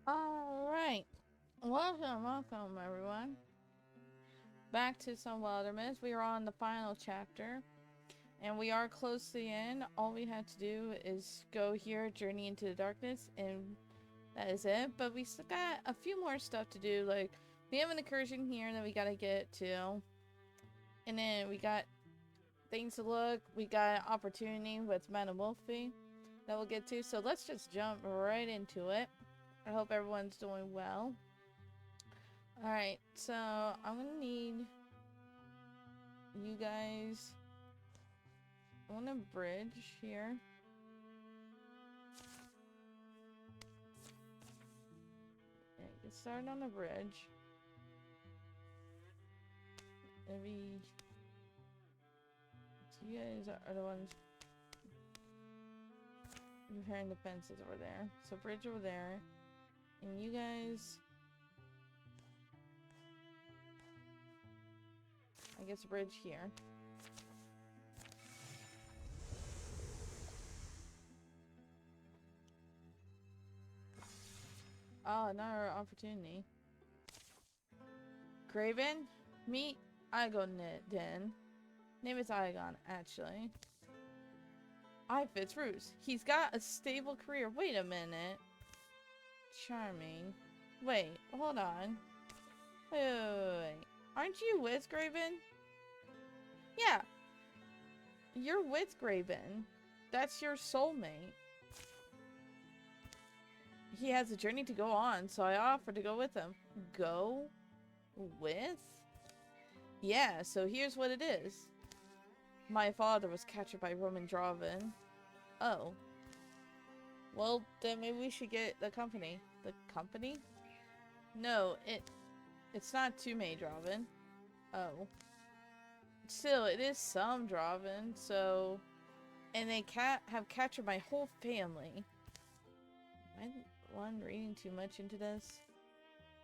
Alright, welcome everyone. Back to some Wildermyth. We are on the final chapter, and we are close to the end. All we had to do is go here, journey into the darkness, and that is it. But we still got a few more stuff to do, like we have an incursion here that we gotta get to. And then we got things to look. We got an opportunity with Madam Wolfie that we'll get to. So let's just jump right into it. I hope everyone's doing well. Alright, so I'm gonna need you guys. I want a bridge here. Okay, get started on the bridge. Maybe you guys are the ones repairing the fences over there. So bridge over there. And you guys, I guess bridge here. Oh, another opportunity. Graven? Meet Igon Den. Name is Igon, actually. I fits Roos. He's got a stable career. Wait a minute. Charming. Wait, hold on. Wait. Aren't you with Graven? Yeah. You're with Graven. That's your soulmate. He has a journey to go on, so I offered to go with him. Go? With? Yeah, so here's what it is. My father was captured by Roman Draven. Oh. Well, then maybe we should get the company. The company? No, it's not too many Draven. Oh. Still, it is some Draven, so... And they have captured my whole family. Am I one reading too much into this?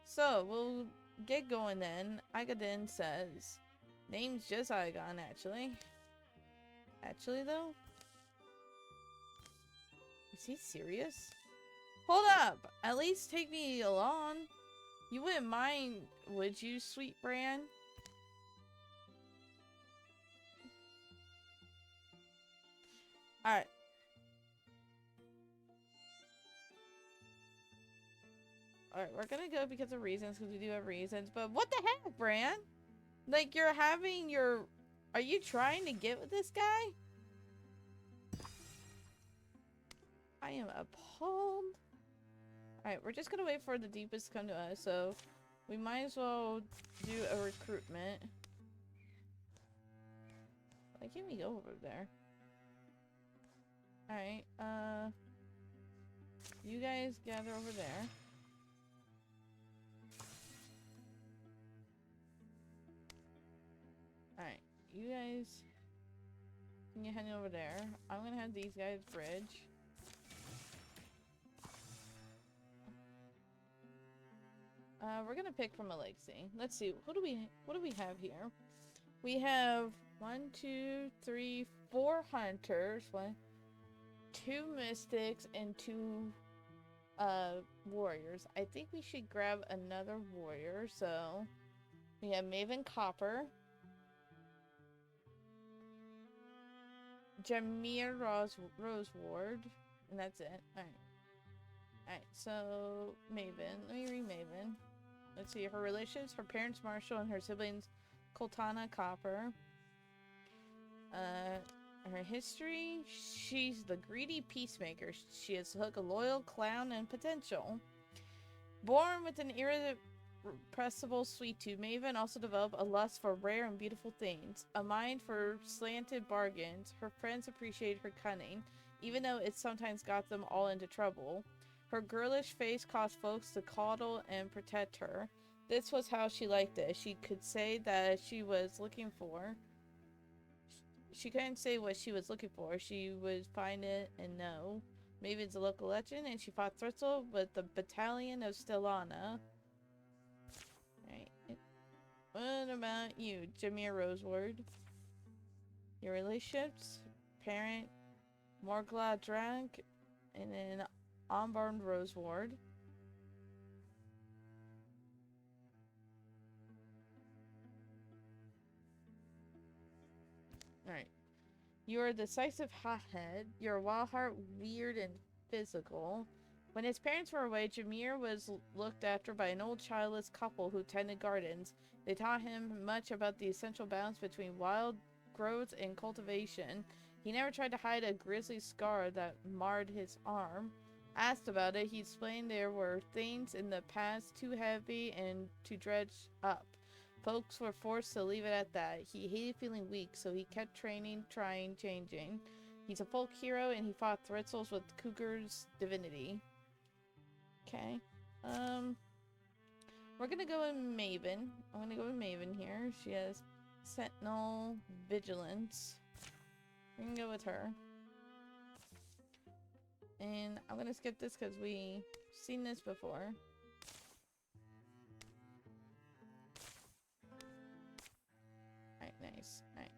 So, we'll get going then. Igodin says. Name's just Igon, actually. Actually, though? Is he serious? Hold up! At least take me along. You wouldn't mind, would you, sweet Bran? Alright. Alright, we're gonna go because of reasons, because we do have reasons, but what the heck, Bran? Like, you're having your... Are you trying to get with this guy? I am appalled. Alright, we're just gonna wait for the deepest to come to us, so... We might as well do a recruitment. Why can't we go over there? Alright, you guys gather over there. Alright, you guys can you head over there. I'm gonna have these guys bridge. We're gonna pick from a legacy. Let's see, what do we have here? We have 1, 2, 3, 4 hunters, 2 mystics, and 2 warriors. I think we should grab another warrior, so we have Maven Copper, Jameer Roseward, and that's it. Alright, so Maven. Let me read Maven. Let's see, her relationships, her parents Marshall and her siblings Coltana Copper. Her history, she's the greedy peacemaker. She is Hook, a loyal clown, and potential. Born with an irrepressible sweet tooth, Maven also developed a lust for rare and beautiful things, a mind for slanted bargains. Her friends appreciate her cunning, even though it sometimes got them all into trouble. Her girlish face caused folks to coddle and protect her. This was how she liked it. She could say that she was looking for. She couldn't say what she was looking for. She would find it and know. Maven's a local legend, and she fought Thritzel with the battalion of Stellana. Right. What about you, Jameer Roseward? Your relationships? Parent, Morgla Drank, and then Unborn Roseward. Alright. You are a decisive hothead. You're a wild heart, weird and physical. When his parents were away, Jameer was looked after by an old childless couple who tended gardens. They taught him much about the essential balance between wild growth and cultivation. He never tried to hide a grisly scar that marred his arm. Asked about it, he explained there were things in the past too heavy and to dredge up. Folks were forced to leave it at that. He hated feeling weak, so he kept training, trying, changing. He's a folk hero, and he fought Thritzels with Cougar's divinity. Okay. We're gonna go with Maven. I'm gonna go with Maven here. She has Sentinel, Vigilance. We're gonna go with her. And I'm gonna skip this because we've seen this before. Alright, nice. Alright.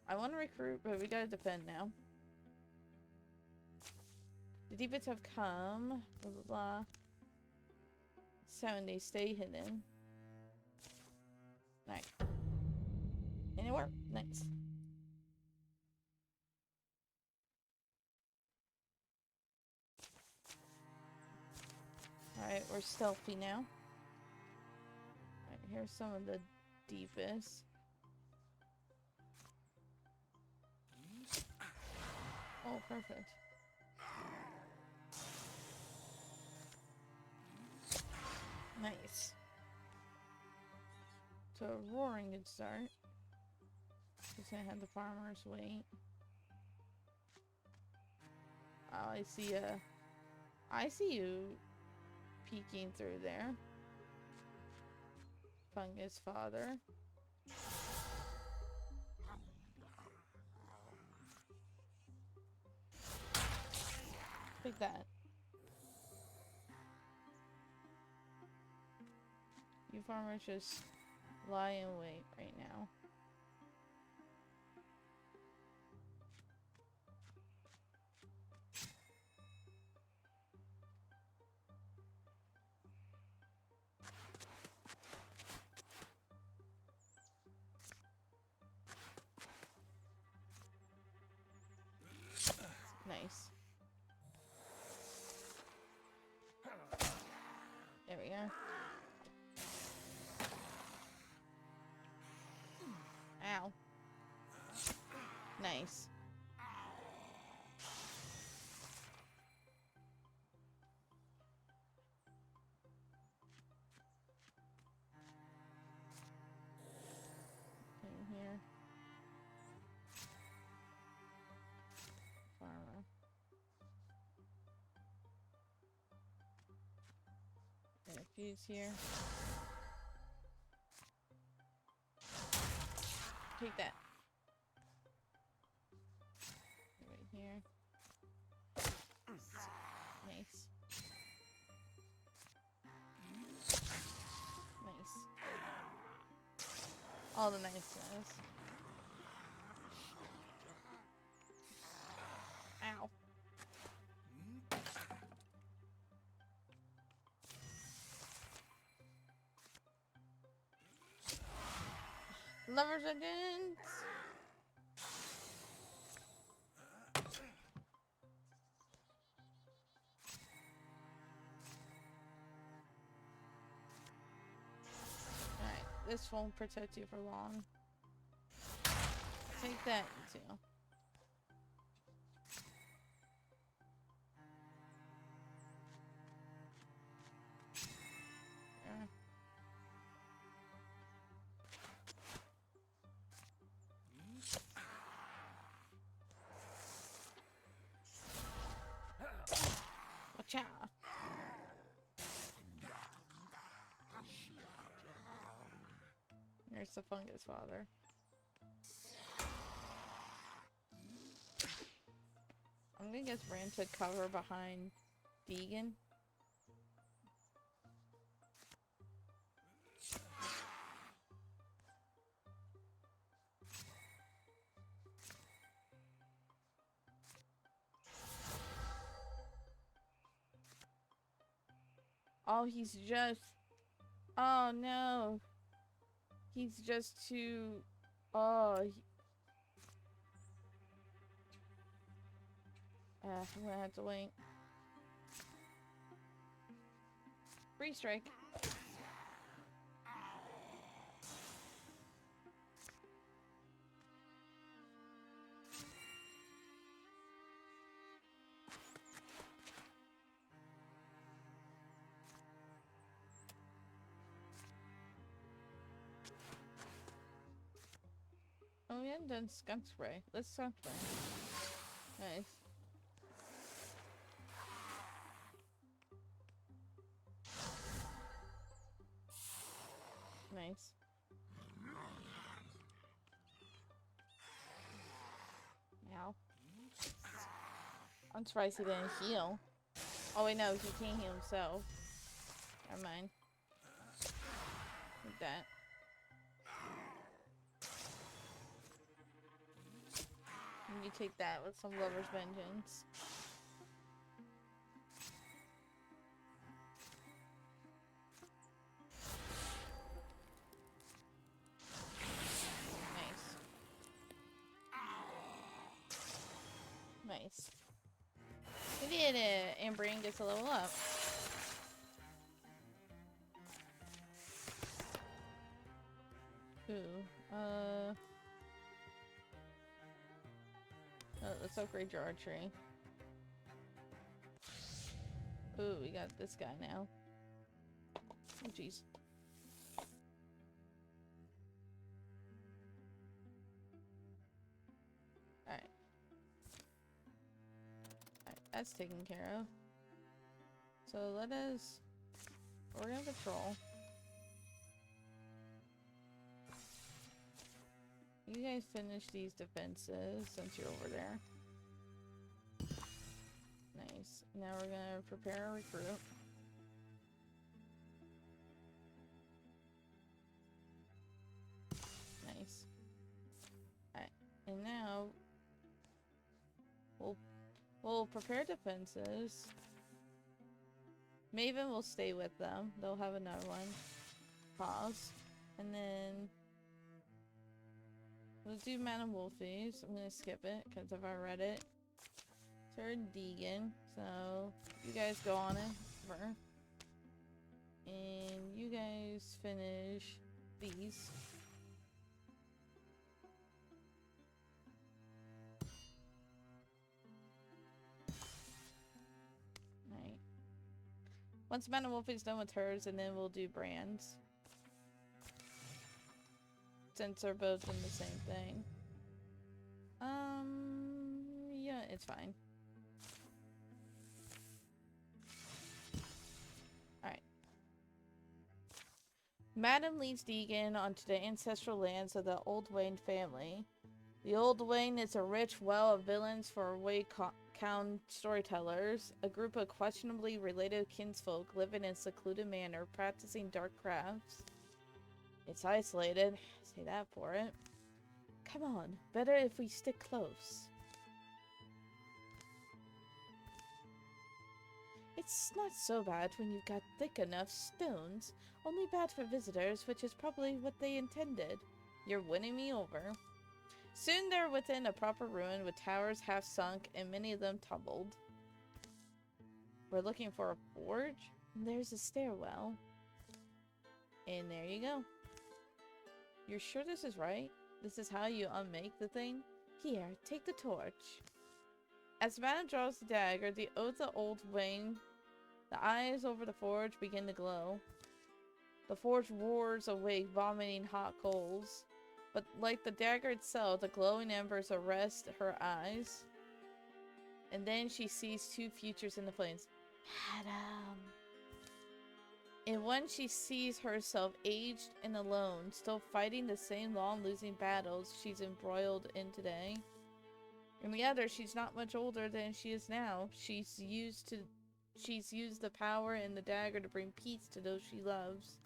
I want to recruit, but we gotta defend now. The defense have come. Blah, blah, blah. sound they stay hidden. Nice. Anywhere? Nice. Alright, we're stealthy now. Alright, here's some of the deepest. Oh, perfect. Nice. So a roaring good start. Just gonna have the farmers wait. Oh, I see you peeking through there. Fungus father. Take that. You farmers just lie in wait right now. Nice. There we go. Ow. Nice. In here. Farmer. And a fuse here. Take that. Right here. Nice. Nice. All the niceness. Ow. Lovers again. Alright, this won't protect you for long. Take that, you too. Watch out. There's the fungus father. I'm gonna guess ran to cover behind Deegan. Oh, he's just... Oh, no. He's just too... Oh. I'm gonna have to wait. Free strike. Oh, we haven't done skunk spray. Let's skunk spray. Nice. Nice. Ow. I'm surprised he didn't heal. Oh wait, no, he can't heal himself. Never mind. Like that. And you take that with some lover's vengeance. Nice. We did it! And Brain gets a level up. Ooh. Oh, let's upgrade your archery. Ooh, we got this guy now. Oh, jeez. Alright. Alright, that's taken care of. So let us... We're gonna patrol. You guys finish these defenses since you're over there. Nice. Now we're gonna prepare a recruit. Nice. Alright. And now we'll prepare defenses. Maven will stay with them. They'll have another one. Pause. And then we'll do Man and Wolfies. I'm gonna skip it because I've already read it. Turn Deegan. So you guys go on it. And you guys finish these. Right. Once Man and Wolfie's done with hers, and then we'll do Brands. Since they're both in the same thing. Yeah, it's fine. Alright. Madam leads Deegan onto the ancestral lands of the Old Wayne family. The Old Wayne is a rich well of villains for Waytown storytellers, a group of questionably related kinsfolk living in a secluded manner, practicing dark crafts. It's isolated, say that for it. Come on, better if we stick close. It's not so bad when you've got thick enough stones. Only bad for visitors, which is probably what they intended. You're winning me over. Soon they're within a proper ruin with towers half sunk and many of them tumbled. We're looking for a forge, and there's a stairwell. And there you go. You're sure this is right? This is how you unmake the thing? Here, take the torch. As Madame draws the dagger, the oath of Old Wayne, the eyes over the forge begin to glow. The forge roars awake, vomiting hot coals. But like the dagger itself, the glowing embers arrest her eyes. And then she sees two futures in the flames. Madame. In one she sees herself aged and alone, still fighting the same long losing battles she's embroiled in today. In the other, she's not much older than she is now. She's used the power in the dagger to bring peace to those she loves.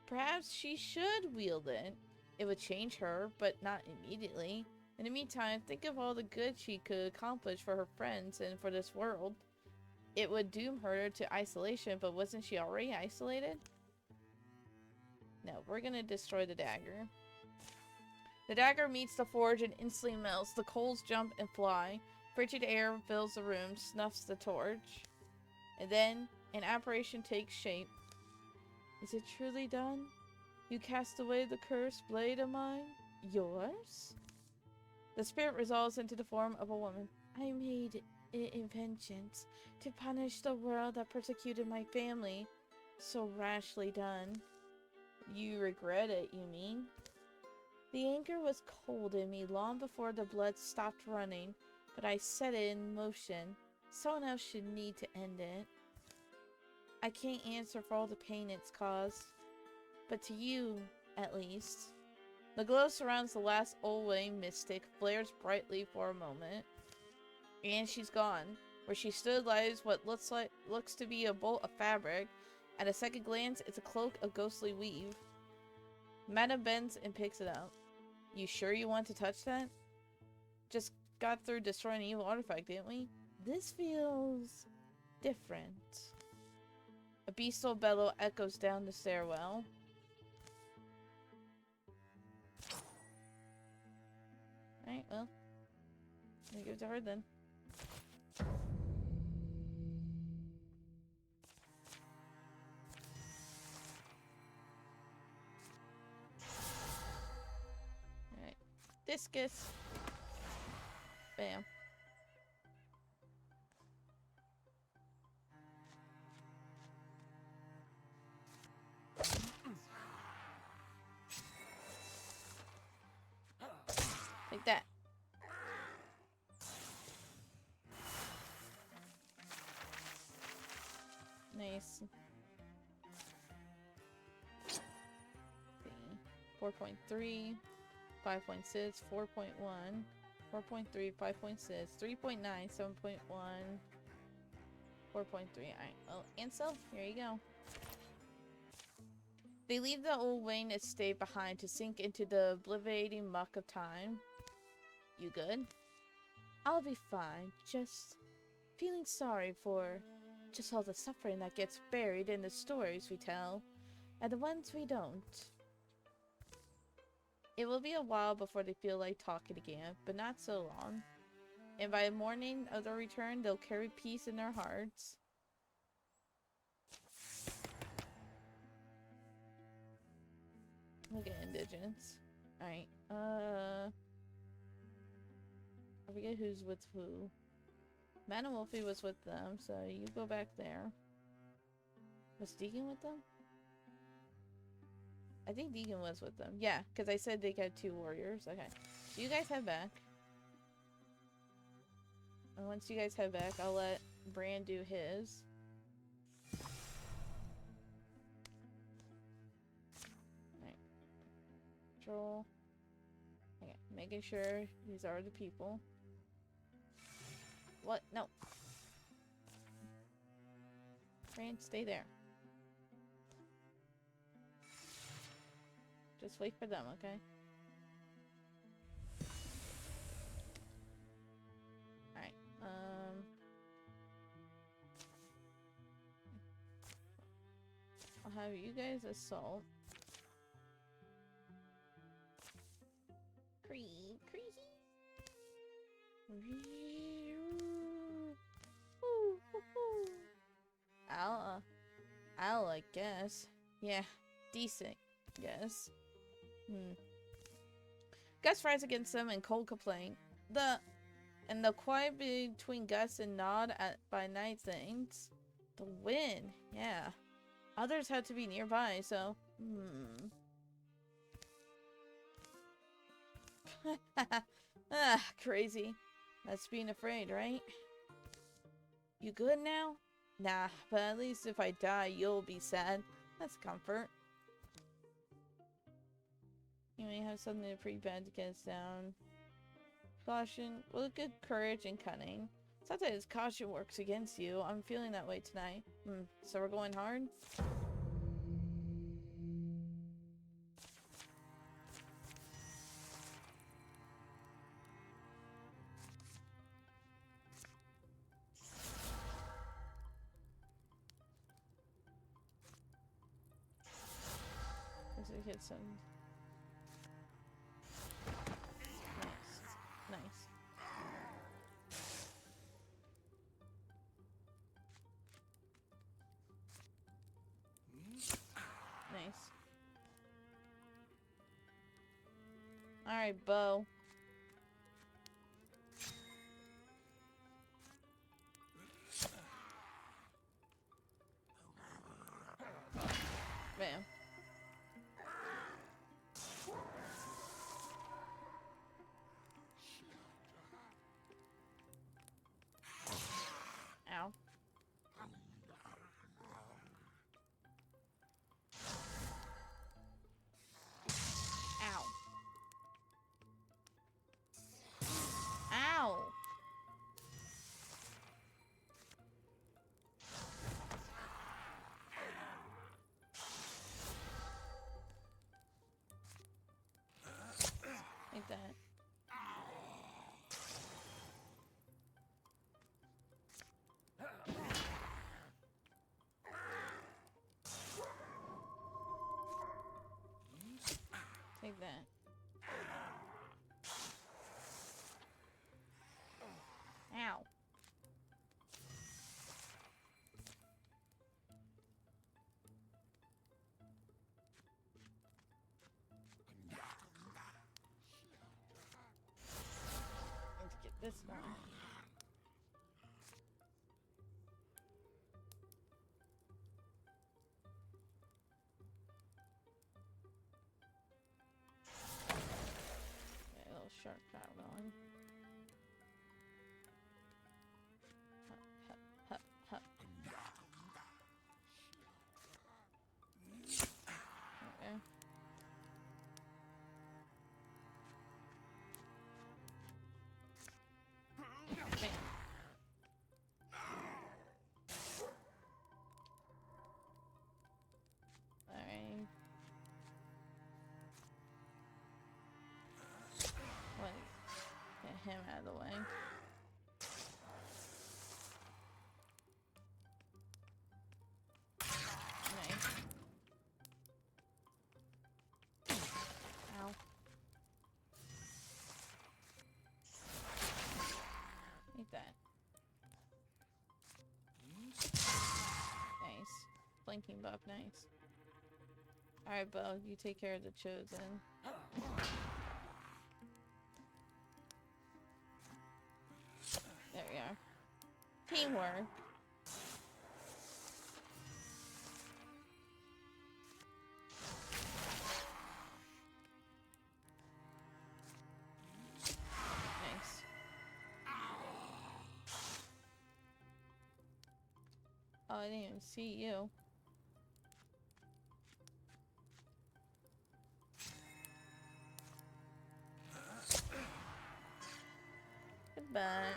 Perhaps she should wield it. It would change her, but not immediately. In the meantime, think of all the good she could accomplish for her friends and for this world. It would doom her to isolation, but wasn't she already isolated? No, we're gonna destroy the dagger. The dagger meets the forge and instantly melts. The coals jump and fly. Frigid air fills the room, snuffs the torch. And then, an apparition takes shape. Is it truly done? You cast away the cursed blade of mine? Yours? The spirit resolves into the form of a woman. I made it in vengeance to punish the world that persecuted my family. So rashly done. You regret it, you mean? The anger was cold in me long before the blood stopped running, but I set it in motion. Someone else should need to end it. I can't answer for all the pain it's caused, but to you, at least. The glow surrounds the last Old Wayne mystic, flares brightly for a moment, and she's gone. Where she stood lies what looks to be a bolt of fabric. At a second glance, it's a cloak of ghostly weave. Madame bends and picks it up. You sure you want to touch that? Just got through destroying an evil artifact, didn't we? This feels different. A bestial bellow echoes down the stairwell. Alright, well. I'm gonna give it to her then. Alright. Discus. Bam. Like that. Nice. 4.3, 5.6, 4.1, 4.3, 5.6, 3.9, 7.1, 4.3. Alright, well, Ansel, here you go. They leave the old Wayne estate behind to sink into the obliterating muck of time. You good? I'll be fine. Just feeling sorry for just all the suffering that gets buried in the stories we tell, and the ones we don't. It will be a while before they feel like talking again, but not so long. And by the morning of their return, they'll carry peace in their hearts. Look at indigents. Alright, I forget who's with who. Man and Wolfie was with them, so you go back there. Was Deegan with them? I think Deegan was with them. Yeah, because I said they got 2 warriors. Okay. So you guys head back. And once you guys head back, I'll let Bran do his. Alright. Control. Okay, making sure these are the people. What? No. Bran, stay there. Just wait for them, okay? Alright, I'll have you guys assault. Cree, cree. I'll, I guess. Yeah, decent, guess. Gus fights against them in cold complaint. The quiet between Gus and Nod by night things. The wind, yeah. Others had to be nearby, so crazy. That's being afraid, right? You good now? Nah, but at least if I die, you'll be sad. That's comfort. You may have something pretty bad to get us down. Caution. Well, good courage and cunning. Sometimes caution works against you. I'm feeling that way tonight. So we're going hard? Let's get some... Nice. Nice. Nice. Alright, bow. Bam. Ow. Ow. this one. Okay, a little shortcut going. Hup, hup, hup, hup. Okay. Bam. Alright. Get him out of the way. Nice. Ow. Eat that. Nice. Blinking buff, nice. Alright, Bo, you take care of the chosen. There we are. Teamwork. Nice. Oh, I didn't even see you. Goodbye.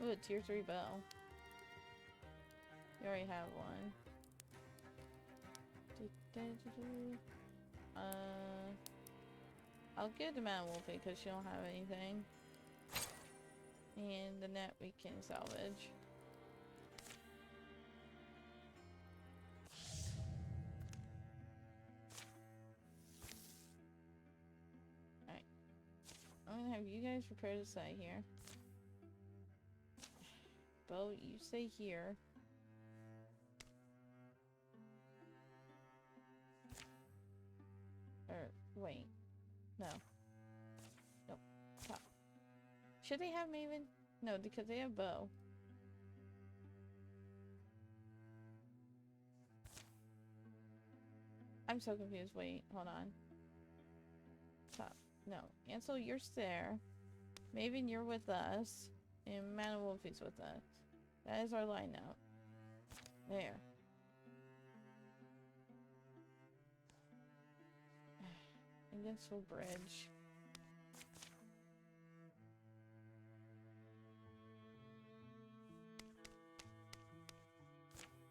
Ooh, a tier 3 bow. You already have one. I'll give the man wolfie because she don't have anything. And the net we can salvage. Alright. I'm gonna have you guys prepare the site here. Bo, you stay here. Or, wait. No. Nope. Top. Should they have Maven? No, because they have Bo. I'm so confused. Wait, hold on. Top. No. Ansel, you're there. Maven, you're with us. And Mana Wolfie's with us. That is our lineup. There. Invincible bridge.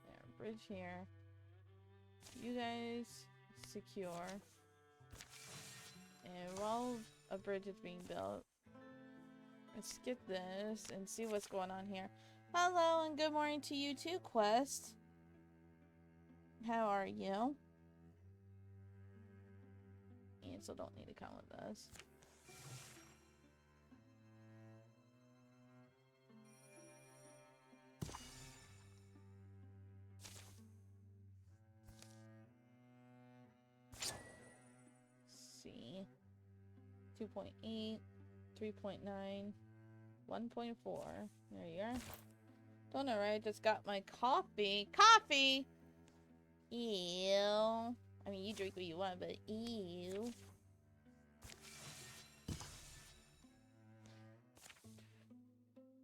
There, bridge here. You guys secure. And while a bridge is being built, let's get this and see what's going on here. Hello and good morning to you too, Quest. How are you? Ansel don't need to come with us. Let's see. 2.8, 3.9, 1.4. There you are. Don't know, right? Just got my coffee. Coffee! Ew. I mean, you drink what you want, but ew.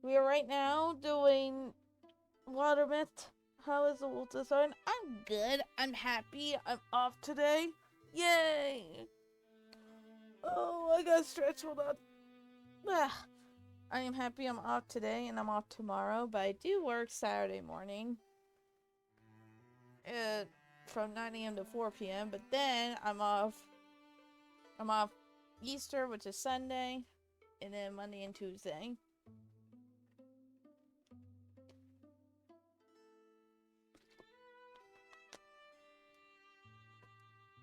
We are right now doing Wildermyth. How is the wolf design? I'm good. I'm happy. I'm off today. Yay! Oh, I got stretched. Hold on. Ah. I am happy I'm off today and I'm off tomorrow, but I do work Saturday morning. From 9 a.m. to 4 p.m. But then I'm off Easter, which is Sunday, and then Monday and Tuesday.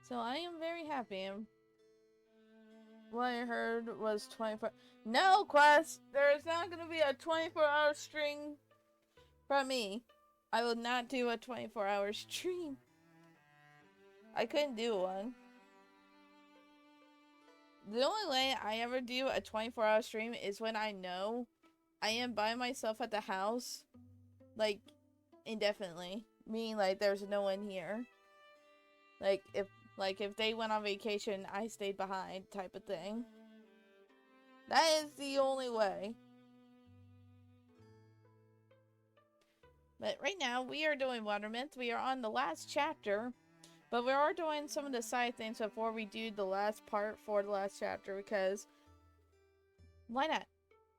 So I am very happy. What I heard was 24. No, Quest! There is not going to be a 24-hour string from me. I will not do a 24-hour stream. I couldn't do one. The only way I ever do a 24-hour stream is when I know I am by myself at the house, like, indefinitely. Meaning, like, there's no one here. Like, if they went on vacation, I stayed behind, type of thing. That is the only way. But right now, we are doing Wildermyth. We are on the last chapter. But we are doing some of the side things before we do the last part for the last chapter, because why not?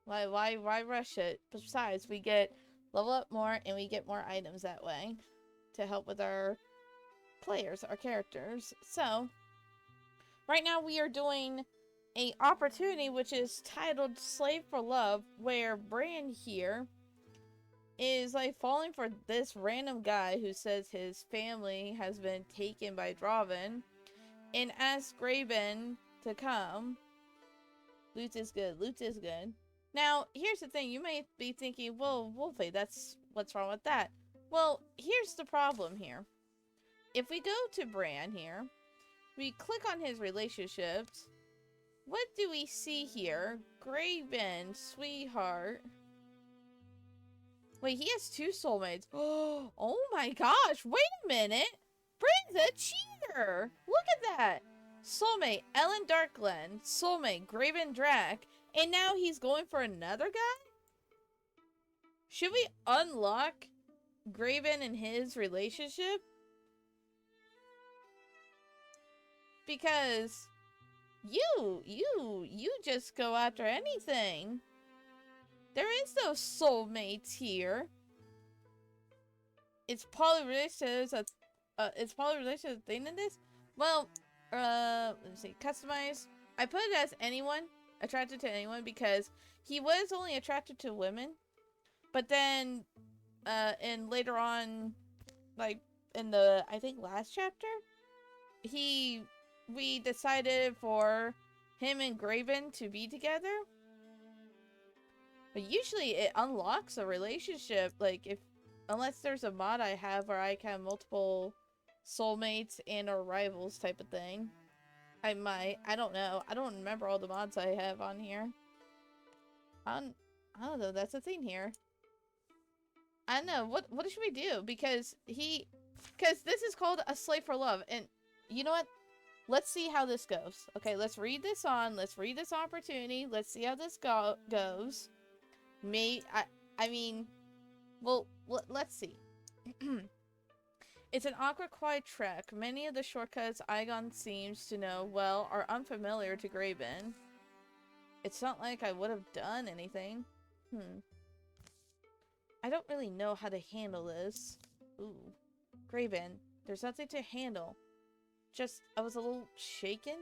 Why rush it? Besides, we get level up more and we get more items that way to help with our players, our characters. So, right now we are doing a opportunity which is titled Slave for Love, where Bran here is like falling for this random guy who says his family has been taken by Draven and asks Graven to come. Loot is good. Loot is good. Now, here's the thing. You may be thinking, well, Wolfie, what's wrong with that? Well, here's the problem here. If we go to Bran here, we click on his relationships. What do we see here? Graven, sweetheart. Wait, he has 2 soulmates. Oh my gosh, wait a minute. Bran's a cheater. Look at that. Soulmate, Ellen Darkglen. Soulmate, Graven Drac. And now he's going for another guy? Should we unlock Graven and his relationship? Because you just go after anything. There is no soulmates here. It's polyrelatives. It's polyrelatives thing in this. Well, let me see. Customize. I put it as anyone attracted to anyone because he was only attracted to women. But then, and later on, like in the I think last chapter, we decided for him and Graven to be together. But usually it unlocks a relationship, like unless there's a mod I have where I can have multiple soulmates and or rivals type of thing. I might. I don't know. I don't remember all the mods I have on here. I don't know. That's the thing here. I don't know. What should we do? Because this is called a slave for love. And you know what? Let's see how this goes. Okay, let's read this on. Let's read this opportunity. Let's see how this goes. I mean, well, let's see. It's an awkward, quiet trek. Many of the shortcuts Aegon seems to know well are unfamiliar to Graven. It's not like I would have done anything. I don't really know how to handle this. Ooh. Graven, there's nothing to handle. Just, I was a little shaken.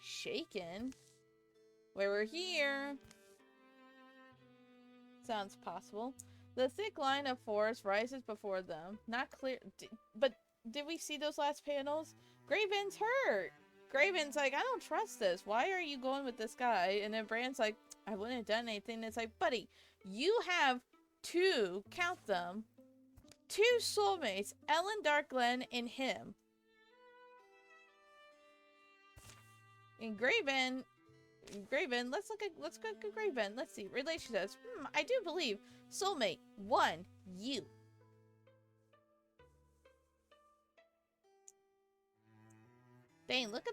Shaken? Where we're here. Sounds possible. The thick line of forest rises before them. Not clear. But did we see those last panels? Graven's hurt. Graven's like, I don't trust this. Why are you going with this guy? And then Bran's like, I wouldn't have done anything. It's like, buddy, you have 2, count them, 2 soulmates, Ellen Darkglen and him. And Graven, let's go at Graven. Let's see. Relationships. I do believe. Soulmate 1, you. Dang, look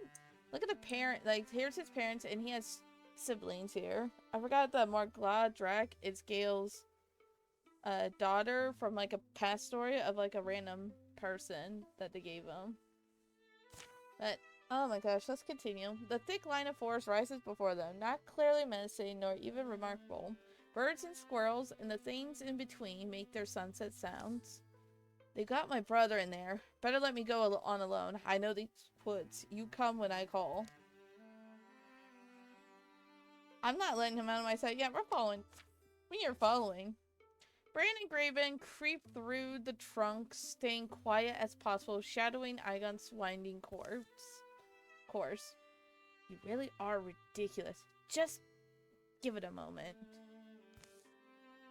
at the parent. Like, here's his parents, and he has siblings here. I forgot that Margla Drac is Gale's daughter from like a past story of like a random person that they gave him. But oh my gosh, let's continue. The thick line of forest rises before them, not clearly menacing nor even remarkable. Birds and squirrels and the things in between make their sunset sounds. They got my brother in there. Better let me go on alone. I know these woods. You come when I call. I'm not letting him out of my sight. Yeah, we're following. We are following. Bran and Graven creep through the trunks, staying quiet as possible, shadowing Aegon's winding course. You really are ridiculous. Just give it a moment.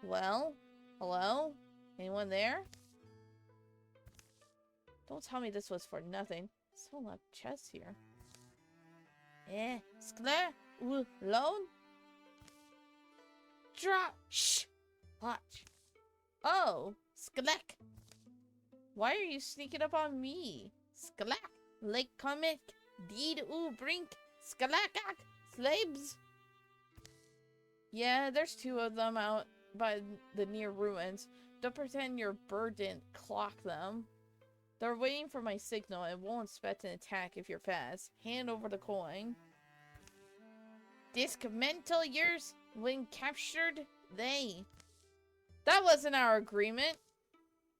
Well, Hello? Anyone there? Don't tell me this was for nothing. So left chest here. Skler? Alone? Drop! Shh! Watch. Oh, Sklek. Why are you sneaking up on me? Sklek. Lake comic. Deed brink. Sklakak. Slabs. Yeah, there's two of them out by the near ruins. Don't pretend your bird didn't clock them. They're waiting for my signal and won't expect an attack if you're fast. Hand over the coin. Dismental yours when captured they. That wasn't our agreement.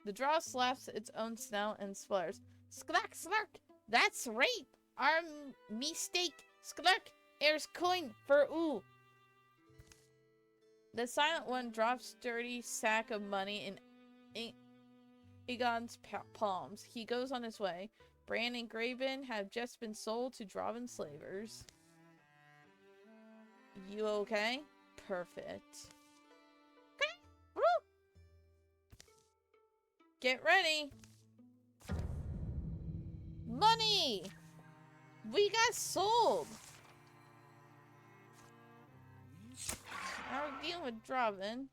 The draw slaps its own snout and sputters. Sklak slark. That's rape. Our mistake. Sklark. Here's coin for ooh. The silent one drops dirty sack of money in Egon's palms. He goes on his way. Bran and Graven have just been sold to Draven slavers. You okay? Perfect. Okay. Woo! Get ready. Money! We got sold! Now we're dealing with Draven.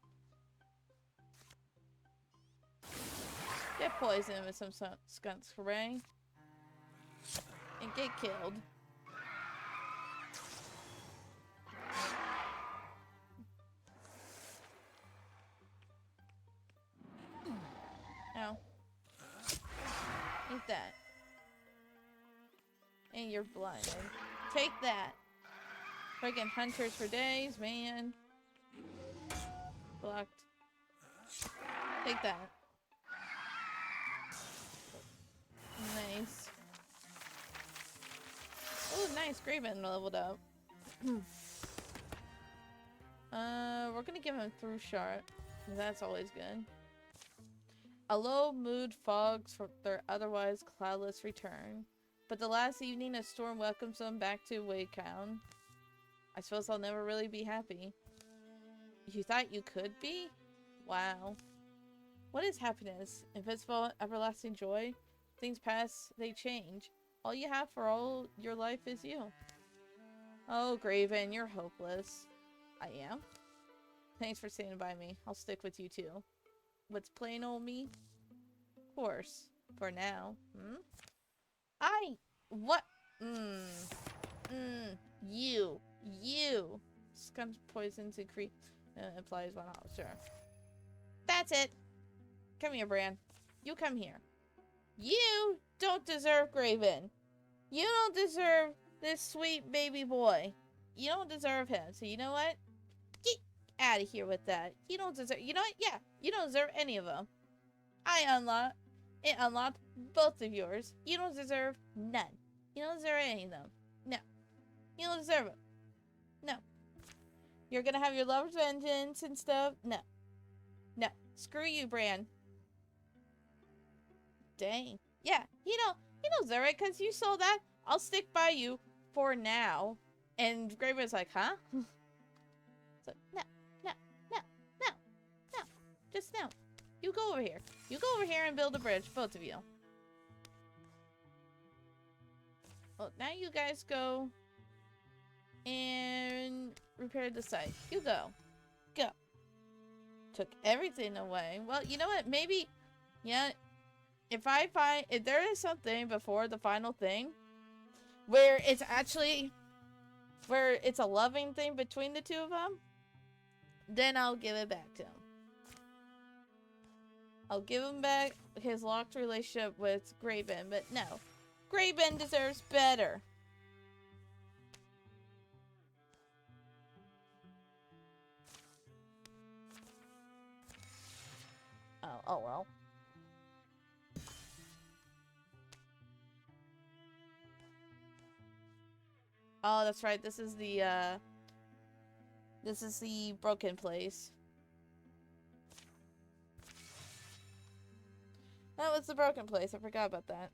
Get poisoned with some skunk spray. And get killed. Ow. Eat that. And you're blinded. Take that. Freaking hunters for days, man. Blocked. Take that. Nice. Oh, nice. Graven leveled up. We're gonna give him through shot. That's always good. A low mood fogs for their otherwise cloudless return. But the last evening, a storm welcomes them back to Waytown. I suppose I'll never really be happy. You thought you could be? Wow. What is happiness? Invincible, everlasting joy? Things pass, they change. All you have for all your life is you. Oh, Graven, you're hopeless. I am? Thanks for standing by me. I'll stick with you too. What's plain old me? Of course. For now. What? You. Skunk poisons increase implies one off. Sure. That's it. Come here, Bran. You come here. You don't deserve Graven. You don't deserve this sweet baby boy. You don't deserve him. So you know what? Get out of here with that. You don't deserve. You know what? Yeah. You don't deserve any of them. It unlocked both of yours. You don't deserve none. You don't deserve any of them. No. You don't deserve it. No. You're gonna have your lover's vengeance and stuff. No. No. Screw you, Bran. Dang. Yeah. You don't deserve it because you sold that. I'll stick by you for now. And Graven's like, huh? So, no. Just no. You go over here. You go over here and build a bridge, both of you. Well, now you guys go and repair the site. You go. Go. Took everything away. Well, you know what? Maybe, yeah, if there is something before the final thing where it's a loving thing between the two of them, then I'll give it back to him. I'll give him back his locked relationship with Graven, but no. Graven deserves better. Oh well. Oh, that's right. This is the broken place. That was the broken place. I forgot about that.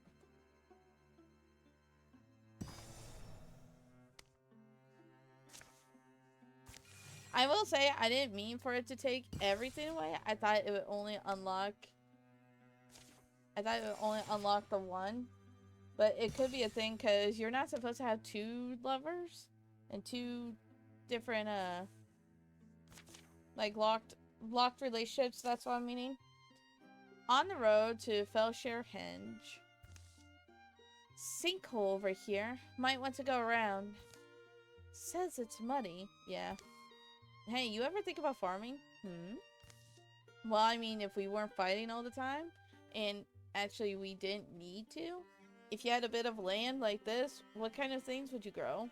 I will say I didn't mean for it to take everything away. I thought it would only unlock the one. But it could be a thing because you're not supposed to have two lovers and two different like locked relationships. That's what I'm meaning. On the road to Felshire Henge. Sinkhole over here. Might want to go around. Says it's muddy. Yeah. Hey, you ever think about farming? Well, I mean, if we weren't fighting all the time, and actually we didn't need to, if you had a bit of land like this, what kind of things would you grow?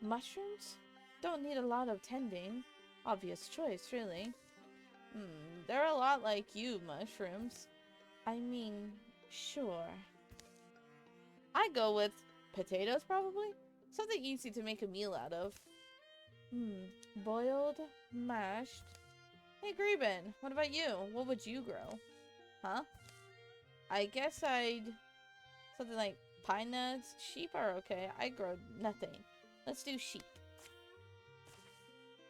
Mushrooms? Don't need a lot of tending. Obvious choice, really. They're a lot like you, mushrooms. I mean, sure. I go with potatoes, probably. Something easy to make a meal out of. Boiled, mashed. Hey, Greben, what about you? What would you grow? Huh? I guess I'd... something like pine nuts. Sheep are okay. I grow nothing. Let's do sheep.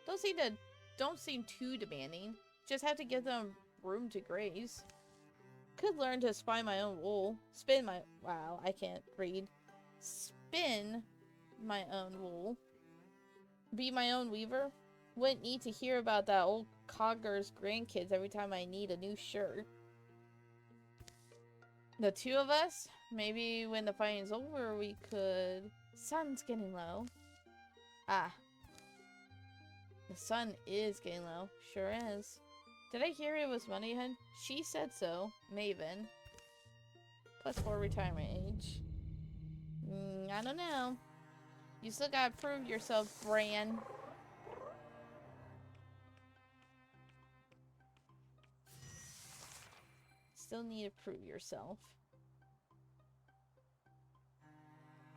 Don't seem too demanding. Just have to give them room to graze. Could learn to spin my own wool. Wow, I can't read. Spin my own wool. Be my own weaver. Wouldn't need to hear about that old cogger's grandkids every time I need a new shirt. The two of us? Maybe when the fighting's over we could... Sun's getting low. Ah. The sun is getting low. Sure is. Did I hear it was Moneyhead? She said so. Maven. +4 retirement age. I don't know. You still gotta prove yourself, Bran. Still need to prove yourself.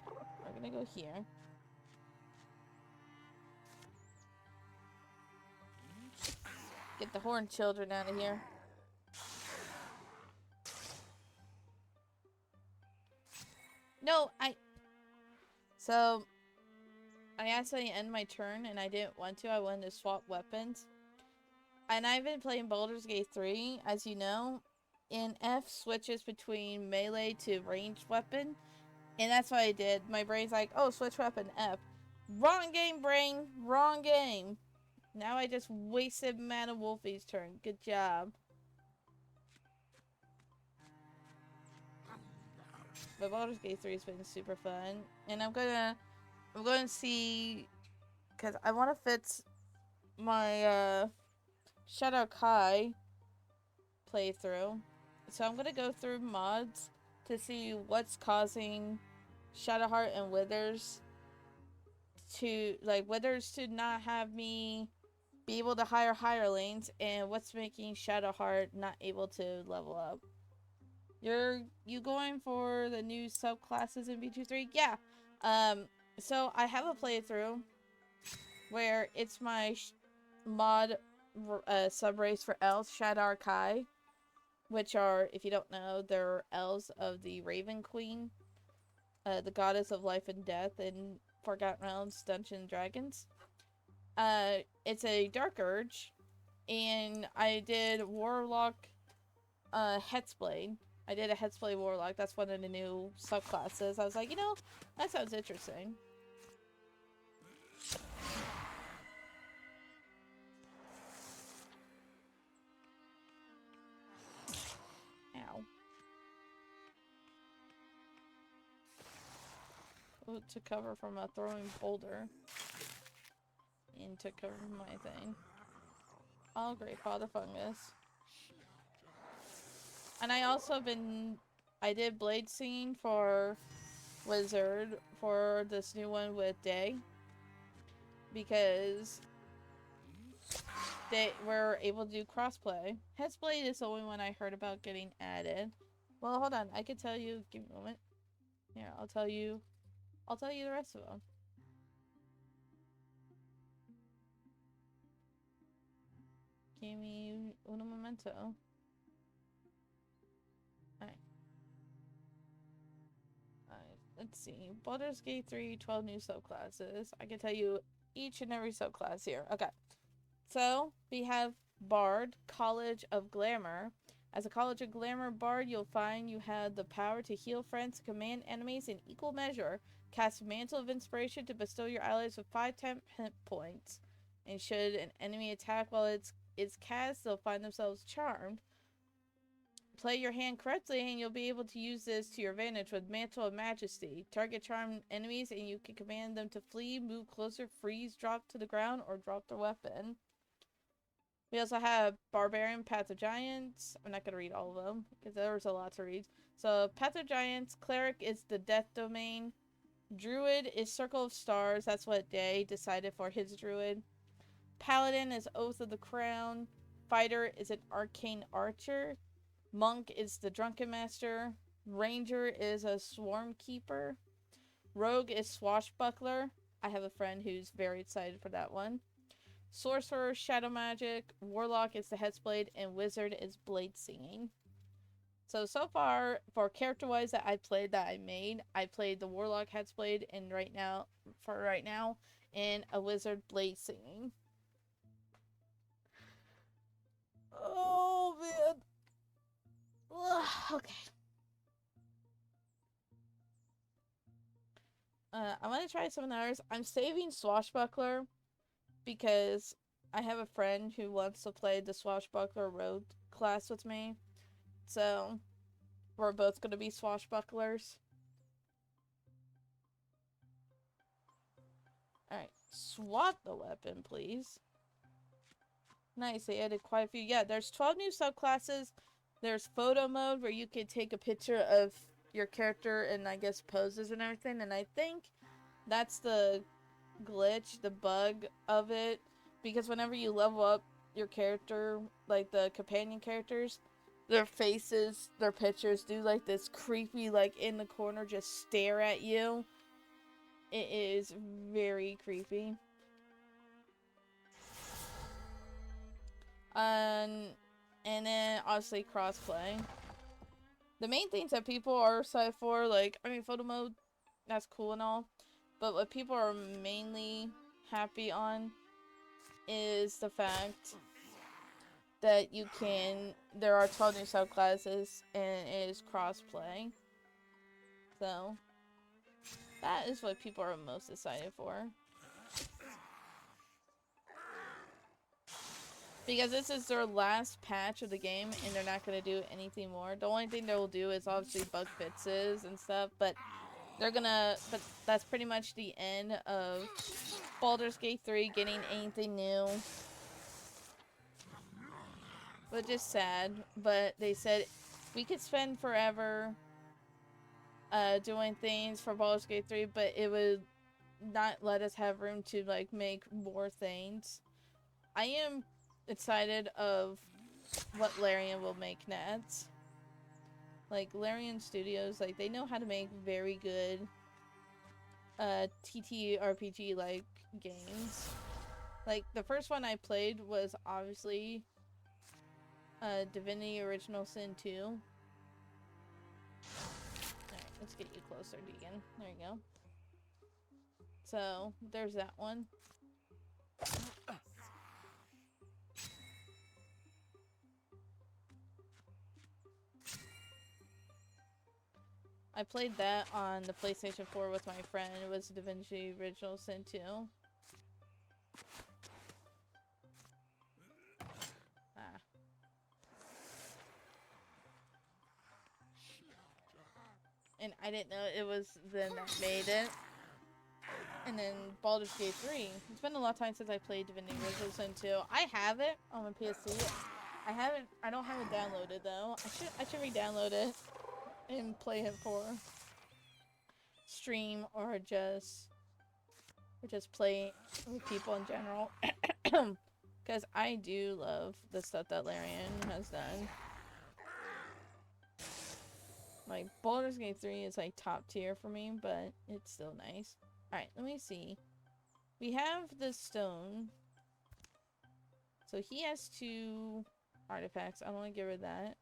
We're gonna go here. Get the horned children out of here. No, So, I accidentally ended my turn and I didn't want to. I wanted to swap weapons. And I've been playing Baldur's Gate 3, as you know. And F switches between melee to ranged weapon. And that's what I did. My brain's like, oh, switch weapon, F. Wrong game, brain. Wrong game. Now I just wasted Mana Wolfie's turn. Good job. But Baldur's Gate 3 has been super fun. And I'm going to see, because I want to fix my Shadow Kai playthrough. So I'm going to go through mods to see what's causing Shadowheart and Withers to not have me be able to hire hirelings, and what's making Shadowheart not able to level up. You going for the new subclasses in B23? Yeah. So I have a playthrough where it's my mod subrace for elves, Shadar Kai, which are, if you don't know, they're elves of the Raven Queen, the goddess of life and death in Forgotten Realms, Dungeons and Dragons. It's a Dark Urge, and I did Warlock Hexblade. I did a Hexblade Warlock. That's one of the new subclasses. I was like, you know, that sounds interesting. Ow. Ooh, to cover from a throwing boulder. And to cover my thing. Oh, great Father Fungus. And I did Blade Singing for Wizard for this new one with Day. Because they were able to do crossplay. Hexblade is the only one I heard about getting added. Well, hold on. I could tell you. Give me a moment. Here, I'll tell you the rest of them. Give me uno momento. Alright. Let's see. Baldur's Gate 3, 12 new subclasses. I can tell you each and every subclass here. Okay. So, we have Bard, College of Glamour. As a College of Glamour Bard, you'll find you have the power to heal friends, command enemies in equal measure, cast Mantle of Inspiration to bestow your allies with 5 temp hit points. And should an enemy attack while it's cast, they'll find themselves charmed. Play your hand correctly and you'll be able to use this to your advantage with Mantle of Majesty. Target charmed enemies and you can command them to flee, move closer, freeze, drop to the ground, or drop their weapon. We also have Barbarian, Path of Giants. I'm not going to read all of them because there's a lot to read. So, Path of Giants, Cleric is the Death Domain. Druid is Circle of Stars. That's what Day decided for his Druid. Paladin is Oath of the Crown. Fighter is an Arcane Archer. Monk is the Drunken Master. Ranger is a Swarm Keeper. Rogue is Swashbuckler. I have a friend who's very excited for that one. Sorcerer, Shadow Magic. Warlock is the Hexblade. And Wizard is Blade Singing. So far, for character-wise that I played, I played the Warlock Hexblade, and right now, and a Wizard Blade Singing. Oh, man. Ugh, okay. I want to try some of the others. I'm saving Swashbuckler because I have a friend who wants to play the Swashbuckler Rogue class with me. So, we're both going to be Swashbucklers. Alright, swap the weapon, please. Nice, they added quite a few. Yeah, there's 12 new subclasses. There's photo mode where you can take a picture of your character and I guess poses and everything. And I think that's the glitch, the bug of it. Because whenever you level up your character, like the companion characters, their faces, their pictures do like this creepy, like in the corner, just stare at you. It is very creepy. And then obviously crossplay. The main things that people are excited for, like, I mean, photo mode, that's cool and all, but what people are mainly happy on is the fact that there are 12 new subclasses and it is crossplay. So, that is what people are most excited for. Because this is their last patch of the game, and they're not going to do anything more. The only thing they will do is obviously bug fixes and stuff, but that's pretty much the end of Baldur's Gate 3 getting anything new. Which is sad, but they said we could spend forever doing things for Baldur's Gate 3, but it would not let us have room to, like, make more things. I am excited of what Larian will make next. Like, Larian Studios, like, they know how to make very good TTRPG like games. Like, the first one I played was obviously Divinity Original Sin 2. Alright, let's get you closer, Deegan. There you go. So, there's that one. I played that on the PlayStation 4 with my friend. It was Divinity Original Sin 2. And I didn't know it was them that made it. And then Baldur's Gate 3. It's been a long time since I played Divinity Original Sin 2. I have it on my PC. I don't have it downloaded though. I should re-download it and play it for stream or just play with people in general. Because I do love the stuff that Larian has done. Like, Baldur's Gate 3 is like top tier for me, but it's still nice. Alright, let me see. We have the stone. So he has 2 artifacts. I want to get rid of that.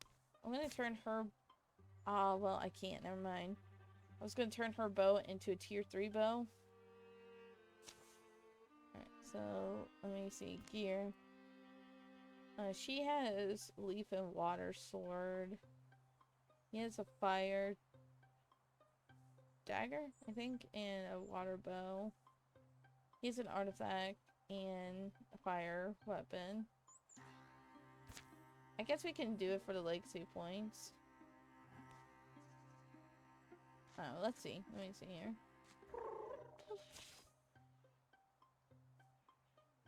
I'm going to turn her... Ah, well, I can't. Never mind. I was going to turn her bow into a tier 3 bow. Alright. So, let me see. Gear. She has leaf and water sword. He has a fire dagger, I think, and a water bow. He has an artifact and a fire weapon. I guess we can do it for the legacy points. Oh, let's see. Let me see here.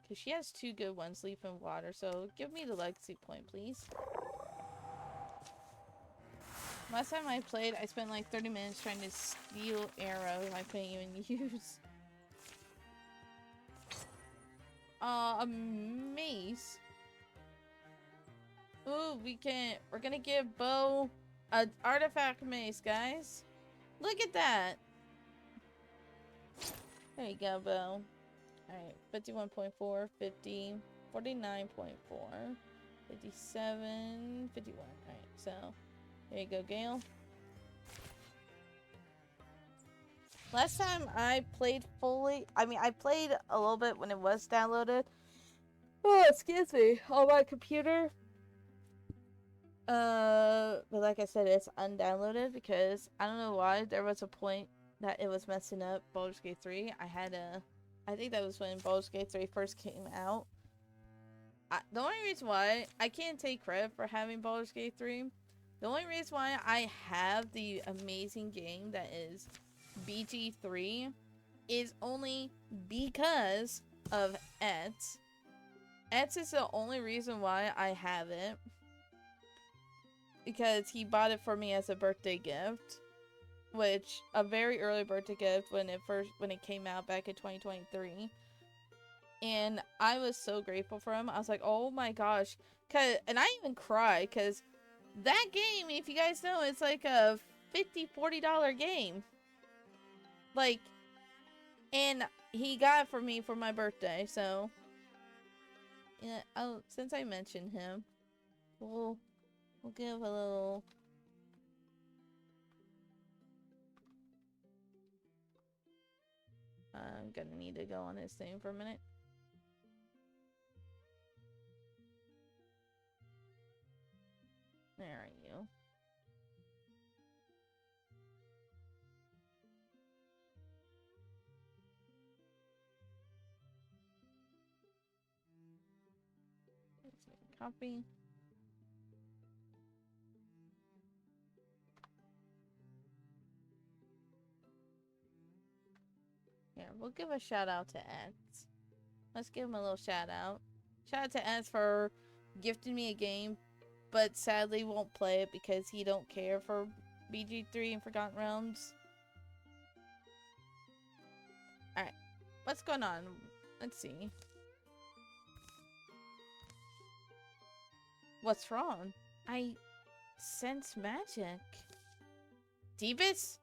Because she has two good ones, leaf and water. So give me the legacy point, please. Last time I played, I spent like 30 minutes trying to steal arrows I couldn't even use. A mace. Ooh, we're gonna give Bo an artifact mace, guys. Look at that. There you go, Bo. Alright, 51.4, 50, 49.4, 57, 51. Alright, so there you go, Gale. Last time I played fully, I played a little bit when it was downloaded. Oh, excuse me, on my computer. But like I said, it's undownloaded because I don't know why. There was a point that it was messing up Baldur's Gate 3. I think that was when Baldur's Gate 3 first came out. The only reason why I can't take credit for having Baldur's Gate 3, the only reason why I have the amazing game that is BG3 is only because of Etz. Etz is the only reason why I have it. Because he bought it for me as a birthday gift. Which, a very early birthday gift when it came out back in 2023. And I was so grateful for him. I was like, oh my gosh. And I even cried, because that game, if you guys know, it's like a $50-$40 game. Like, and he got it for me for my birthday, so yeah. Oh, since I mentioned him, we'll give a little. I'm gonna need to go on his thing for a minute. There are you. Copy. Yeah, we'll give a shout out to Eds. Let's give him a little shout out. Shout out to Eds for gifting me a game, but sadly won't play it because he don't care for BG3 and Forgotten Realms. Alright, what's going on? Let's see. What's wrong? I sense magic. Deebus?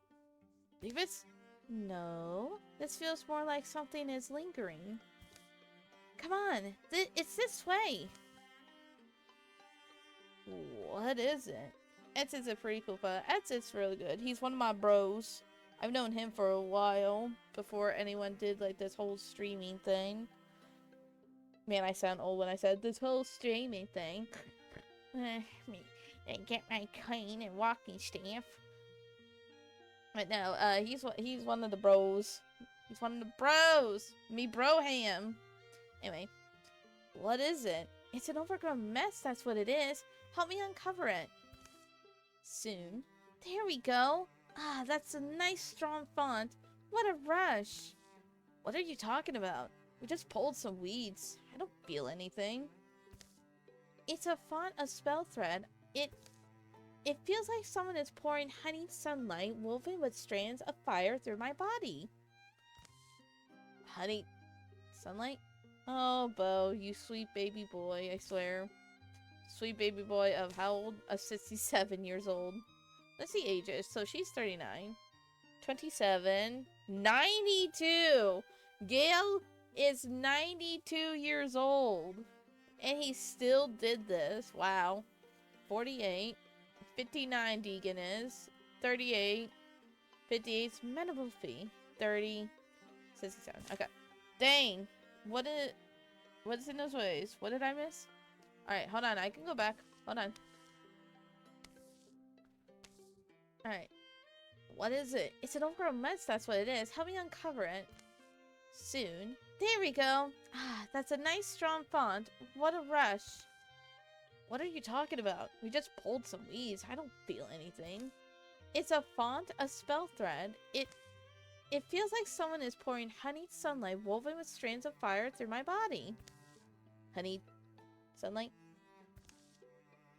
Deebus? No. This feels more like something is lingering. Come on. It's this way. What is it? Etz is a pretty cool fella. Etz is really good. He's one of my bros. I've known him for a while. Before anyone did like this whole streaming thing. Man, I sound old when I said this whole streaming thing. Get my cane and walking staff. But no, he's one of the bros. He's one of the bros. Me broham. Anyway, what is it? It's an overgrown mess, that's what it is. Help me uncover it. Soon. There we go. Ah, that's a nice strong font. What a rush. What are you talking about? We just pulled some weeds. I don't feel anything. It's a font of spell thread. It feels like someone is pouring honeyed sunlight woven with strands of fire through my body. Honey sunlight? Oh, Bo, you sweet baby boy, I swear. Sweet baby boy of how old? 67 years old. Let's see ages. So she's 39. 27. 92! Gale is 92 years old. And he still did this. Wow. 48. 59 Deegan is. 38. 58's minimal fee. 30. 67. Okay. Dang. What's in those ways? What did I miss? Alright, hold on. I can go back. Hold on. Alright. What is it? It's an overgrown mess, that's what it is. Help me uncover it. Soon. There we go. Ah, that's a nice strong font. What a rush. What are you talking about? We just pulled some leaves. I don't feel anything. It's a font, a spell thread. It feels like someone is pouring honeyed sunlight woven with strands of fire through my body. Honeyed sunlight?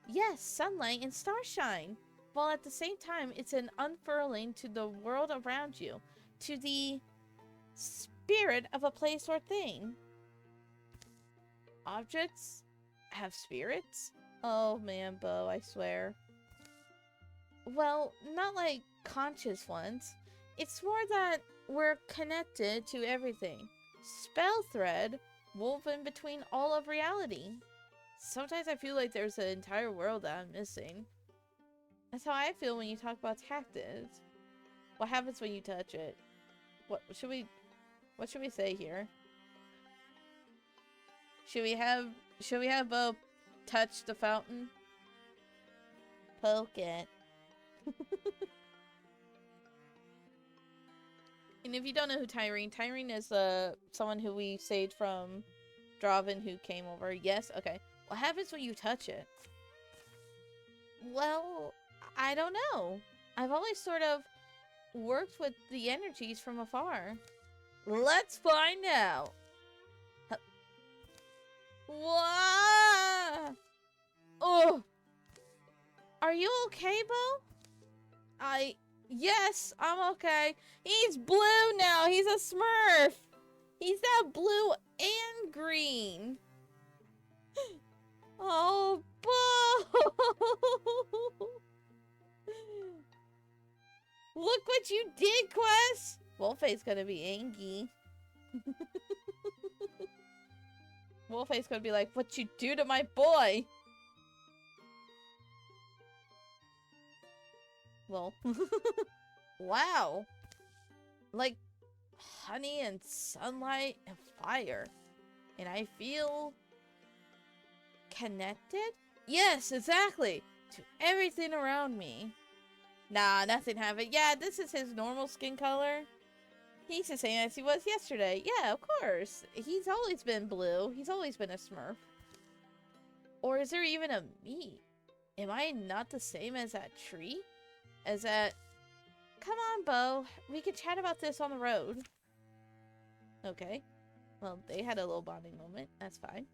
Yes, sunlight and starshine. While at the same time, it's an unfurling to the world around you. To the spirit of a place or thing. Objects have spirits? Oh man, Bo, I swear. Well, not like conscious ones. It's more that we're connected to everything. Spell thread woven between all of reality. Sometimes I feel like there's an entire world that I'm missing. That's how I feel when you talk about tactics. What happens when you touch it? What should we say here? Should we have Bo touch the fountain? Poke it. And if you don't know who Tyrene is someone who we saved from Draven who came over. Yes? Okay. What happens when you touch it? Well, I don't know. I've always sort of worked with the energies from afar. Let's find out. Whoa! Oh! Are you okay, Bo? Yes, I'm okay. He's blue now. He's a Smurf. He's now blue and green. Oh, Bo! Look what you did, Quest. Wolfface's gonna be angry. Wolfface's gonna be like, what you do to my boy? Well, wow. Like honey and sunlight and fire. And I feel connected? Yes, exactly. To everything around me. Nah, nothing happened. Yeah, this is his normal skin color. He's the same as he was yesterday. Yeah, of course. He's always been blue. He's always been a Smurf. Or is there even a me? Am I not the same as that tree? As that... Come on, Bo. We can chat about this on the road. Okay. Well, they had a little bonding moment. That's fine.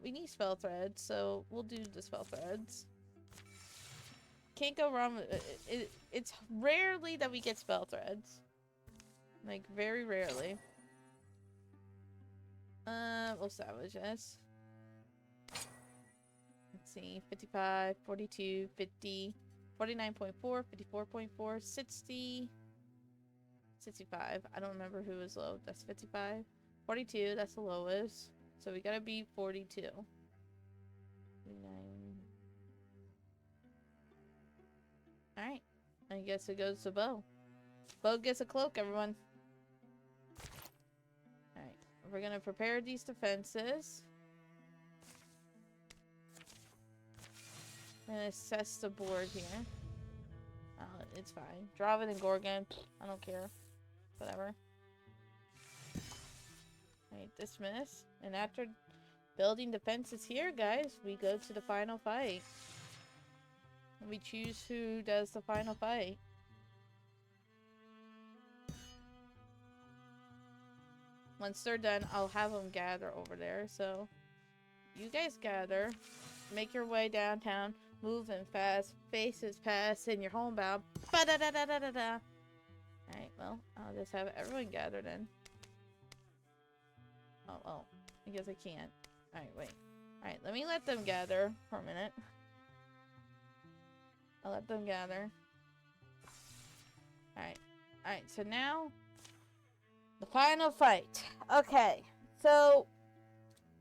We need spell threads, so we'll do the spell threads. Can't go wrong with it's rarely that we get spell threads. Like, very rarely. We'll salvage this. Let's see. 55, 42, 50, 49.4, 54.4, 60, 65. I don't remember who was low. That's 55. 42, that's the lowest. So we gotta be 42. 49. Alright. I guess it goes to Bo. Bo gets a cloak, everyone. Alright. We're gonna prepare these defenses. I'm gonna assess the board here. Oh, it's fine. Draven and Gorgon. I don't care. Whatever. Alright, dismiss. And after building defenses here, guys, we go to the final fight. We choose who does the final fight. Once they're done, I'll have them gather over there. So, you guys gather. Make your way downtown. Moving fast. Faces past. And you're homebound. Ba-da-da-da-da-da-da. Alright, well, I'll just have everyone gather then. Oh, I guess I can't. Alright, wait. Alright, let me let them gather for a minute. I'll let them gather. Alright. Alright, so now the final fight. Okay. So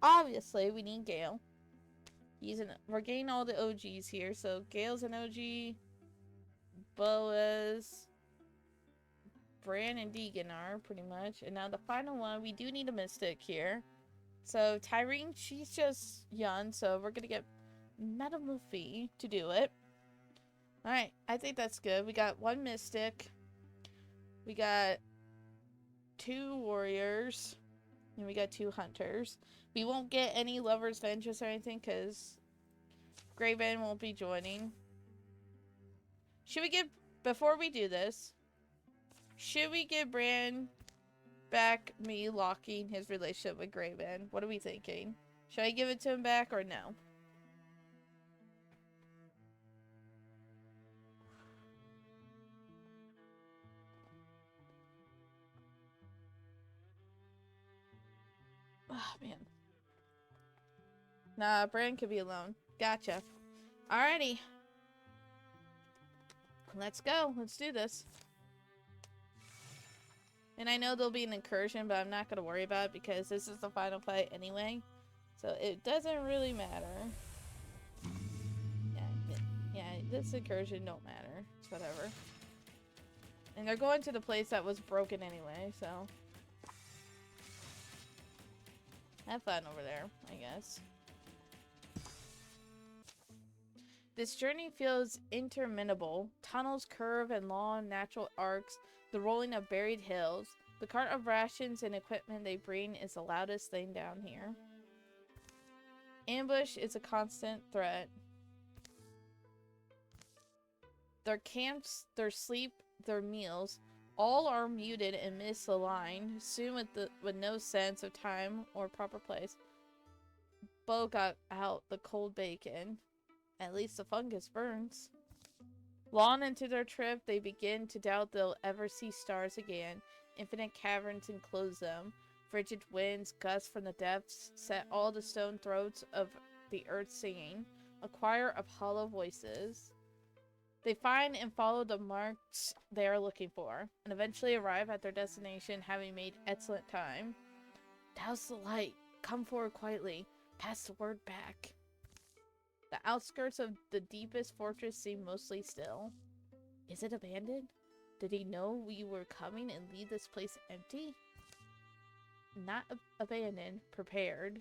obviously we need Gale. We're getting all the OGs here. So Gale's an OG. Boaz. Bran and Deegan are, pretty much. And now the final one, we do need a Mystic here. So Tyrene, she's just young, so we're gonna get Madame Luffy to do it. Alright, I think that's good. We got 1 Mystic. We got 2 Warriors. And we got 2 Hunters. We won't get any Lovers of Interest or anything, because Graven won't be joining. Should we give... Before we do this, should we give Bran back me locking his relationship with Graven? What are we thinking? Should I give it to him back or no? Oh, man. Nah, Bran could be alone. Gotcha. Alrighty. Let's go. Let's do this. And I know there'll be an incursion, but I'm not going to worry about it because this is the final fight anyway. So it doesn't really matter. Yeah, this incursion don't matter. It's whatever. And they're going to the place that was broken anyway, so... Have fun over there, I guess. This journey feels interminable. Tunnels curve in long natural arcs, the rolling of buried hills. The cart of rations and equipment they bring is the loudest thing down here. Ambush is a constant threat. Their camps, their sleep, their meals, all are muted and misaligned, soon with no sense of time or proper place. Bo got out the cold bacon. At least the fungus burns. Long into their trip, they begin to doubt they'll ever see stars again. Infinite caverns enclose them. Frigid winds gust from the depths, set all the stone throats of the earth singing. A choir of hollow voices. They find and follow the marks they are looking for, and eventually arrive at their destination, having made excellent time. Douse the light. Come forward quietly. Pass the word back. The outskirts of the deepest fortress seem mostly still. Is it abandoned? Did he know we were coming and leave this place empty? Not abandoned, prepared.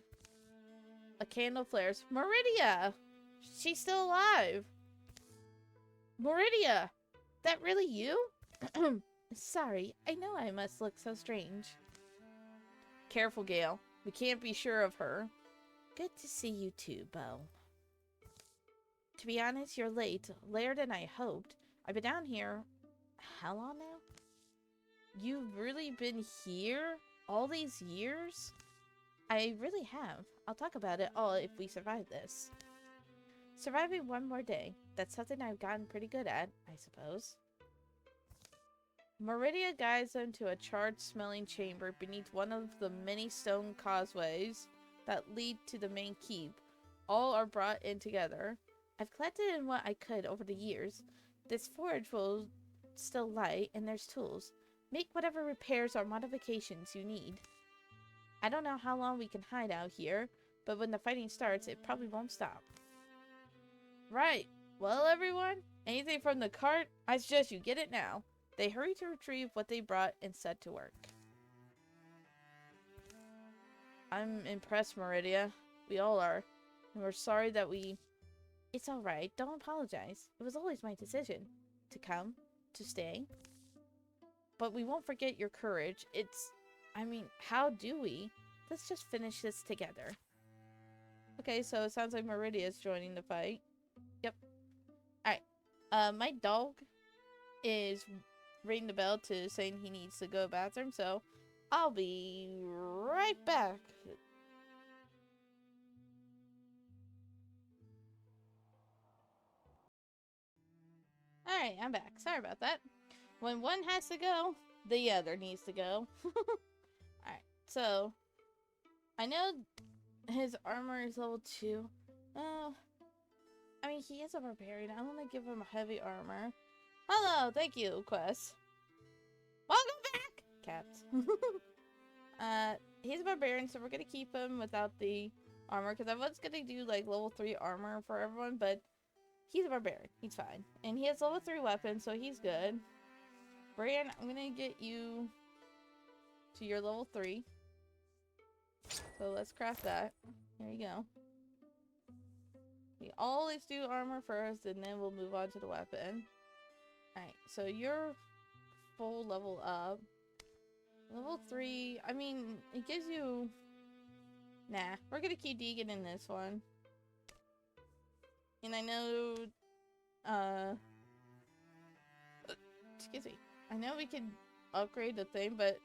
A candle flares. Meridia! She's still alive! Meridia! That really you? Sorry, I know I must look so strange. Careful, Gale. We can't be sure of her. Good to see you too, Bo. To be honest, you're late. Later than I hoped. I've been down here... How long now? You've really been here? All these years? I really have. I'll talk about it all if we survive this. Surviving one more day. That's something I've gotten pretty good at, I suppose. Meridia guides them to a charred-smelling chamber beneath one of the many stone causeways that lead to the main keep. All are brought in together. I've collected in what I could over the years. This forge will still light, and there's tools. Make whatever repairs or modifications you need. I don't know how long we can hide out here, but when the fighting starts, it probably won't stop. Right. Well, everyone, anything from the cart? I suggest you get it now. They hurry to retrieve what they brought and set to work. I'm impressed, Meridia. We all are. And we're sorry that we... It's alright. Don't apologize. It was always my decision. To come. To stay. But we won't forget your courage. I mean, how do we? Let's just finish this together. Okay, so it sounds like Meridia's joining the fight. Yep. Alright. My dog is ringing the bell to saying he needs to go to the bathroom, so I'll be right back. Alright, I'm back. Sorry about that. When one has to go, the other needs to go. Alright, so I know his armor is level 2. I mean, he is a barbarian. I want to give him a heavy armor. Hello, thank you, Quest. Welcome back, cats. He's a barbarian, so we're gonna keep him without the armor, because I was gonna do like level 3 armor for everyone, but he's a barbarian. He's fine, and he has level 3 weapons, so he's good. Bran, I'm gonna get you to your level 3. So let's craft that. There you go. We always do armor first, and then we'll move on to the weapon. Alright, so you're full level up. Level 3, I mean, it gives you... Nah, we're gonna keep Deegan in this one. And I know, excuse me. I know we can upgrade the thing, but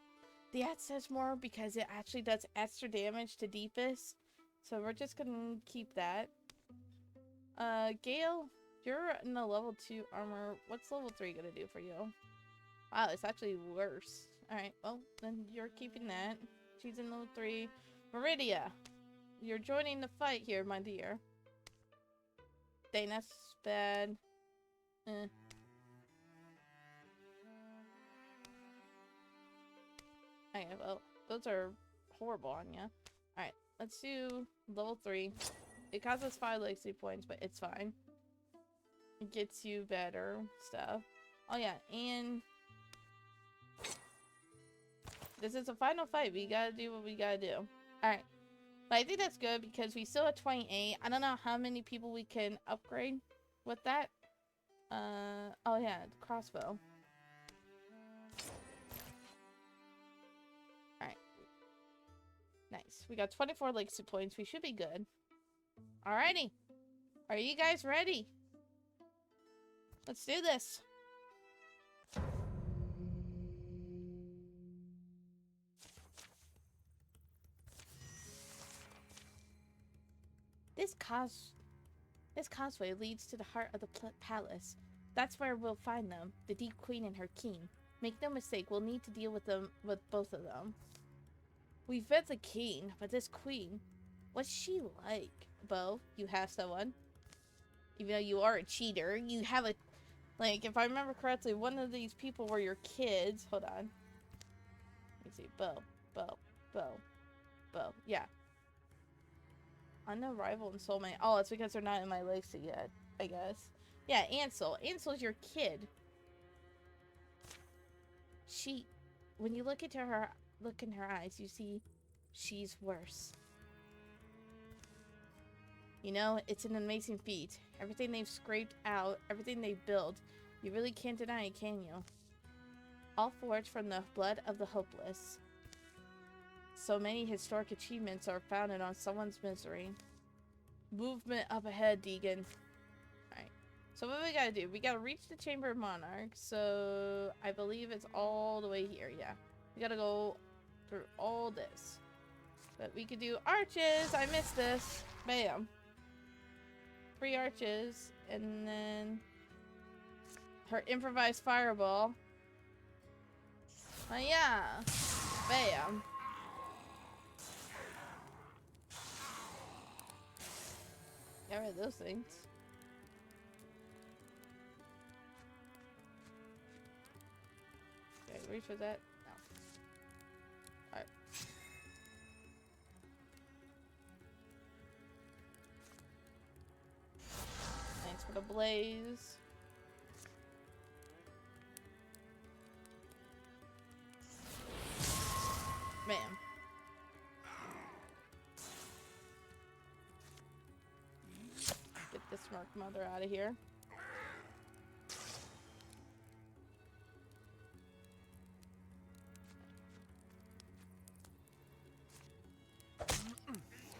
the ad says more because it actually does extra damage to Deepest. So we're just gonna keep that. Gale, you're in the level 2 armor. What's level 3 gonna do for you? Wow, it's actually worse. Alright, well, then you're keeping that. She's in level 3. Meridia, you're joining the fight here, my dear. Dang, that's bad. Okay, well, those are horrible on ya. Alright, let's do level 3. It costs us 5 legacy points, but it's fine. It gets you better stuff. Oh yeah, and... this is a final fight. We gotta do what we gotta do. Alright. But I think that's good because we still have 28. I don't know how many people we can upgrade with that. Oh yeah, the crossbow. Alright. Nice. We got 24 legacy points. We should be good. Alrighty. Are you guys ready? Let's do this. This causeway leads to the heart of the palace. That's where we'll find them, the Deep Queen and her king. Make no mistake, we'll need to deal with both of them. We've met the king, but this queen, what's she like? Bo, you have someone. Even though you are a cheater, you have a... Like, if I remember correctly, one of these people were your kids. Hold on. Let me see. Bo. Yeah. Unrival and soulmate. Oh, it's because they're not in my legacy yet, I guess. Yeah, Ansel. Ansel's your kid. When you look in her eyes, you see she's worse. You know, it's an amazing feat. Everything they've scraped out, everything they've built, you really can't deny it, can you? All forged from the blood of the hopeless. So many historic achievements are founded on someone's misery. Movement up ahead, Deegan. Alright. So what we gotta do? We gotta reach the Chamber of Monarchs. So I believe it's all the way here, yeah. We gotta go through all this. But we could do arches. I missed this. Bam. 3 arches. And then her improvised fireball. Oh yeah. Bam. Get rid of those things. Okay, reach for that? No. Alright. Thanks for the blaze. Bam. Get this Merc Mother out of here.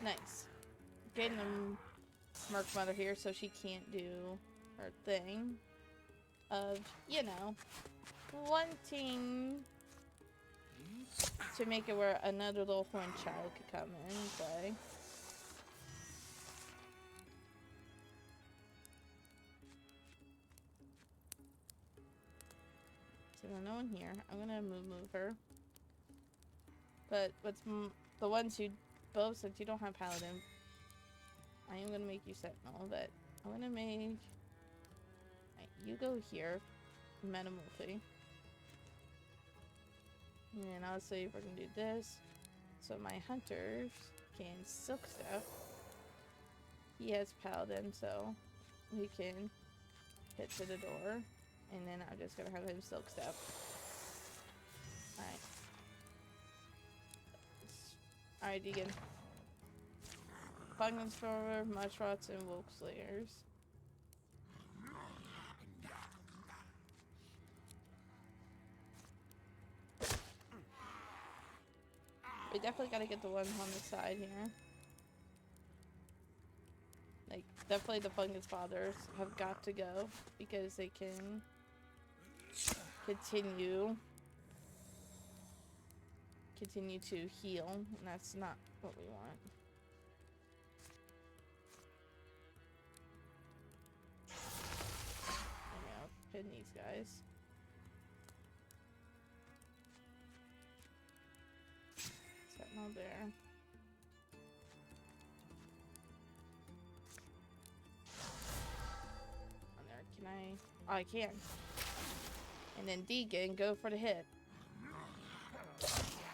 Nice. Getting the Merc Mother here so she can't do her thing of, you know, wanting to make it where another little horn child could come in and play. So there's no one here. I'm gonna move her. But what's the ones who both, since you don't have paladin, I am gonna make you sentinel. But I'm gonna make you go here, metamorphy. And I'll say we're gonna do this. So my hunters can silk stuff. He has paladin, so we can hit to the door. And then I'm just gonna have him silk stuff. Alright, Deegan. Fungus Thrower, Mushrots, and Wolf Slayers. We definitely gotta get the ones on the side here. Like, definitely the Fungus Fathers have got to go because they can continue to heal, and that's not what we want. There we go. Pin these guys. Sentinel there. On there, can I? Oh, I can. And then Deegan, go for the hit.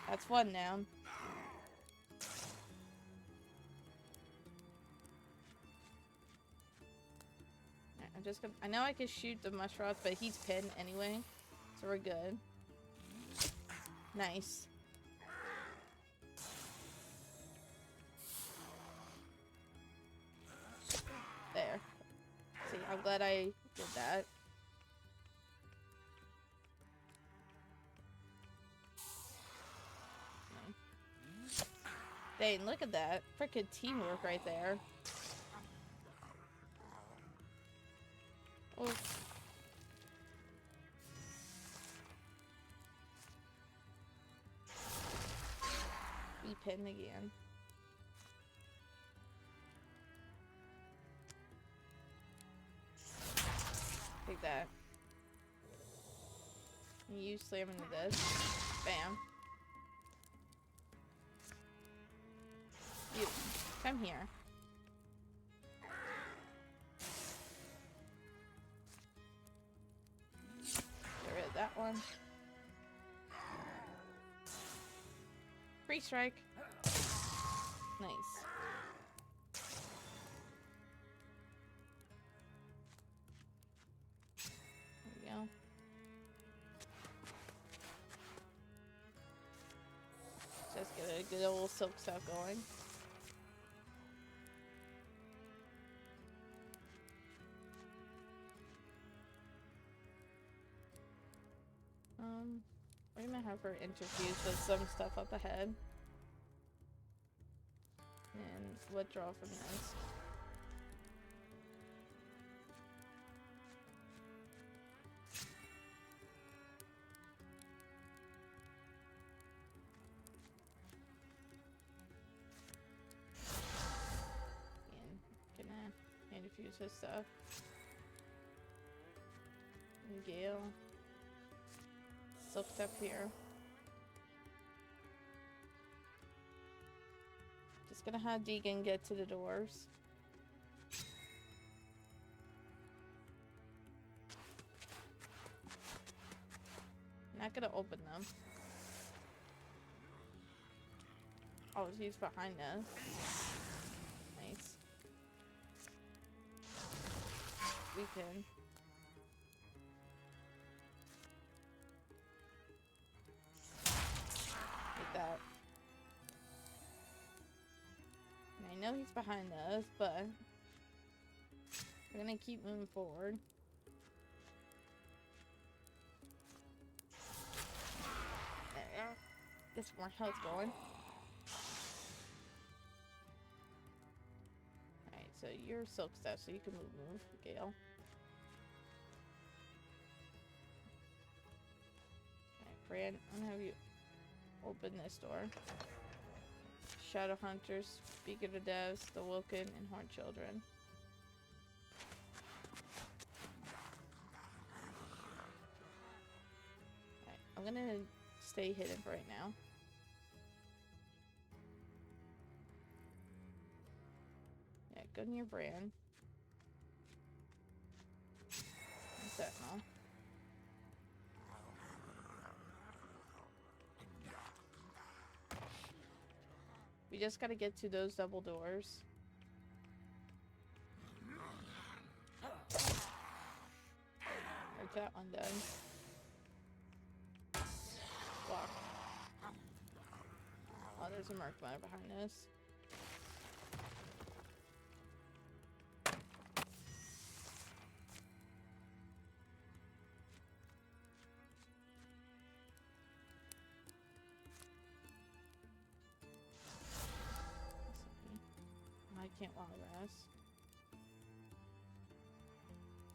That's one down. Right, I'm just gonna. I know I can shoot the Mushrots, but he's pinned anyway, so we're good. Nice. There. See, I'm glad I did that. Dang, look at that. Frickin' teamwork right there. Oh. Be pinned again. Take that. You slam into this. Bam. You, come here. Get rid of that one. Free strike. Nice. There we go. Just get a good old silk stuff going. We're gonna have her interfuse with some stuff up ahead. And withdraw from this. And gonna interfuse his stuff. And Gale. Silked up here. Just gonna have Deegan get to the doors. Not gonna open them. Oh, he's behind us. Nice. We can. That. And I know he's behind us, but we're gonna keep moving forward. There we go. Get some more health going. Alright, so you're silk stuff, so you can move, Gale. Alright, Fran, I'm gonna have you open this door. Shadow Hunters, Speak of the Devs, the Wilken, and Horned Children. Alright, I'm gonna stay hidden for right now. Yeah, go near Bran. And Sentinel. We just gotta get to those double doors. There's that one done. Block. Oh, there's a Merc miner behind us. I can't wild grass.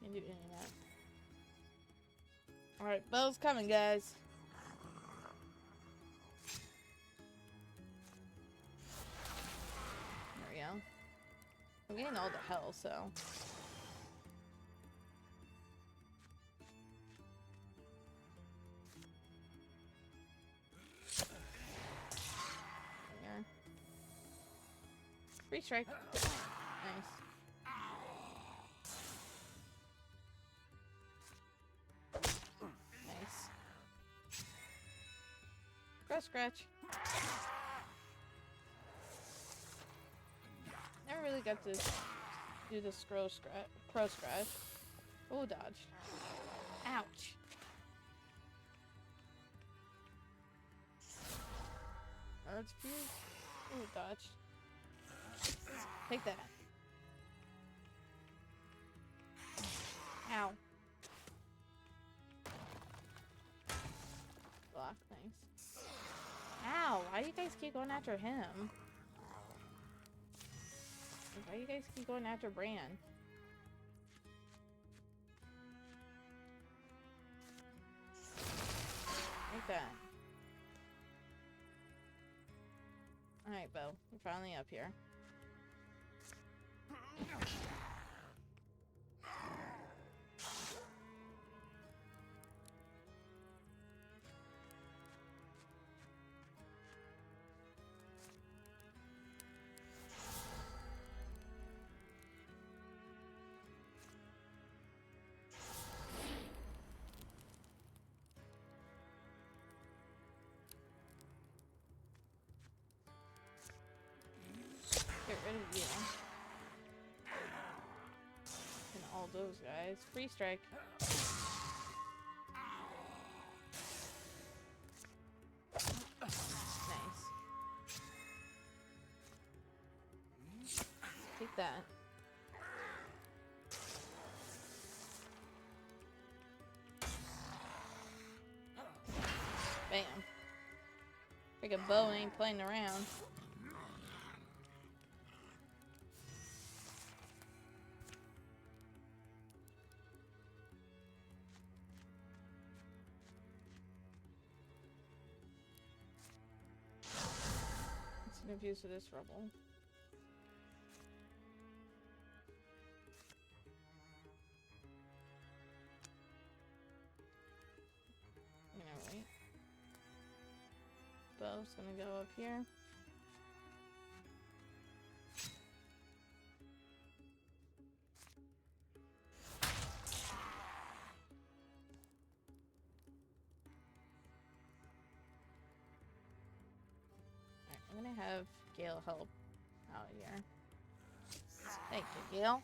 Can't do any of that. Alright, bow's coming, guys. There we go. I'm getting all the hell, so. There. Free strike. Nice. Nice. Scratch. Never really got to do the crow scratch. Oh, dodge. Ouch. Earth fuse. Oh, dodge. Take that. Ow. Block, thanks. Ow, why do you guys keep going after him? Why do you guys keep going after Bran? Like that. Alright, Bo. We're finally up here. Get rid of you. And all those guys. Free strike. Nice. Take that. Bam. Freaking bow ain't playing around. Confused with this rubble. You know, wait. Bow's gonna go up here. I'm gonna have Gale help out here. Thank you, Gale.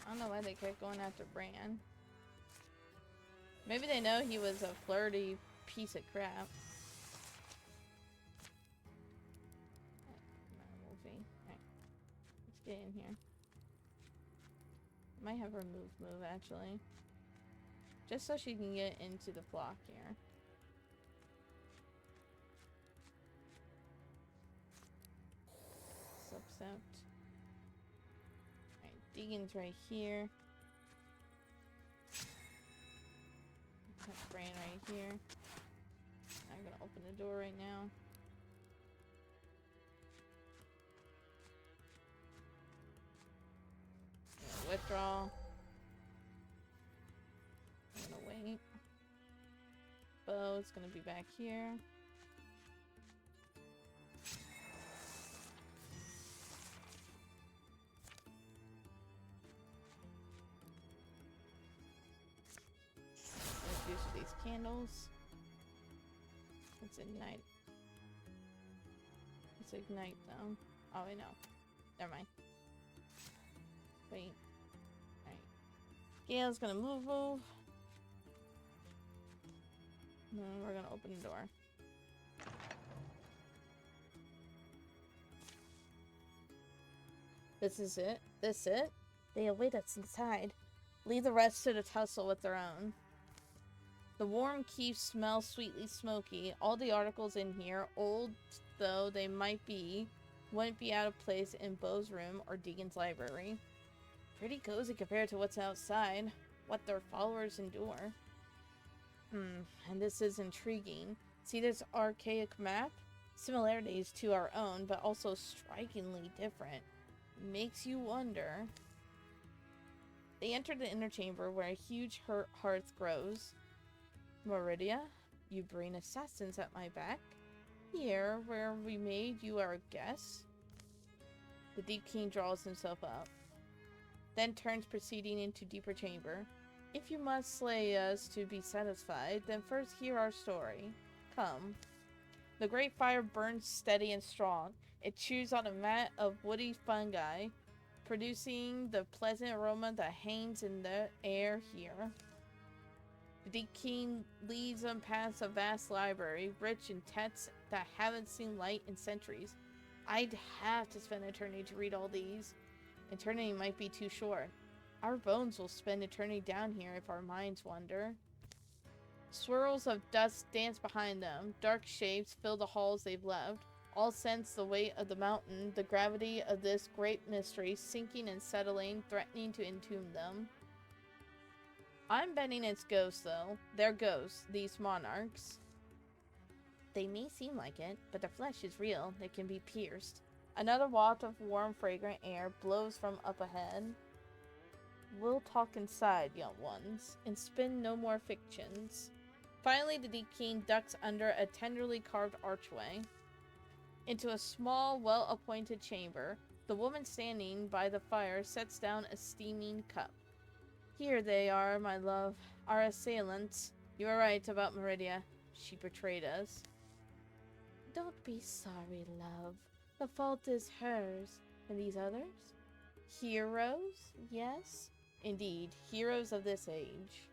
I don't know why they kept going after Bran. Maybe they know he was a flirty piece of crap. Get in here. Might have her move actually. Just so she can get into the flock here. Subcept. Alright, Deegan's right here. Have Bran right here. I'm gonna open the door right now. Withdraw. I'm gonna wait. Bow's gonna be back here. Let's use these candles. Let's ignite. to ignite though. Oh, I know. Never mind. Wait. Alright. Gale's gonna move. And then we're gonna open the door. This is it? This it? They await us inside. Leave the rest to the tussle with their own. The warm keep smells sweetly smoky. All the articles in here, old though they might be, wouldn't be out of place in Beau's room or Deegan's library. Pretty cozy compared to what's outside, what their followers endure. And this is intriguing. See this archaic map? Similarities to our own, but also strikingly different. Makes you wonder. They enter the inner chamber where a huge hearth grows. Meridia, you bring assassins at my back? Here, where we made you our guest? The Deep King draws himself up, then turns proceeding into deeper chamber. If you must slay us to be satisfied, then first hear our story. Come. The great fire burns steady and strong. It chews on a mat of woody fungi, producing the pleasant aroma that hangs in the air here. The Deep King leads them past a vast library, rich in texts that haven't seen light in centuries. I'd have to spend eternity to read all these. Eternity might be too short. Our bones will spend eternity down here if our minds wander. Swirls of dust dance behind them. Dark shapes fill the halls they've left. All sense the weight of the mountain, the gravity of this great mystery, sinking and settling, threatening to entomb them. I'm betting it's ghosts, though. They're ghosts, these monarchs. They may seem like it, but their flesh is real. They can be pierced. Another waft of warm, fragrant air blows from up ahead. We'll talk inside, young ones, and spin no more fictions. Finally, the Deep King ducks under a tenderly carved archway into a small, well-appointed chamber. The woman standing by the fire sets down a steaming cup. Here they are, my love, our assailants. You are right about Meridia. She betrayed us. Don't be sorry, love. The fault is hers. And these others? Heroes? Yes? Indeed, heroes of this age.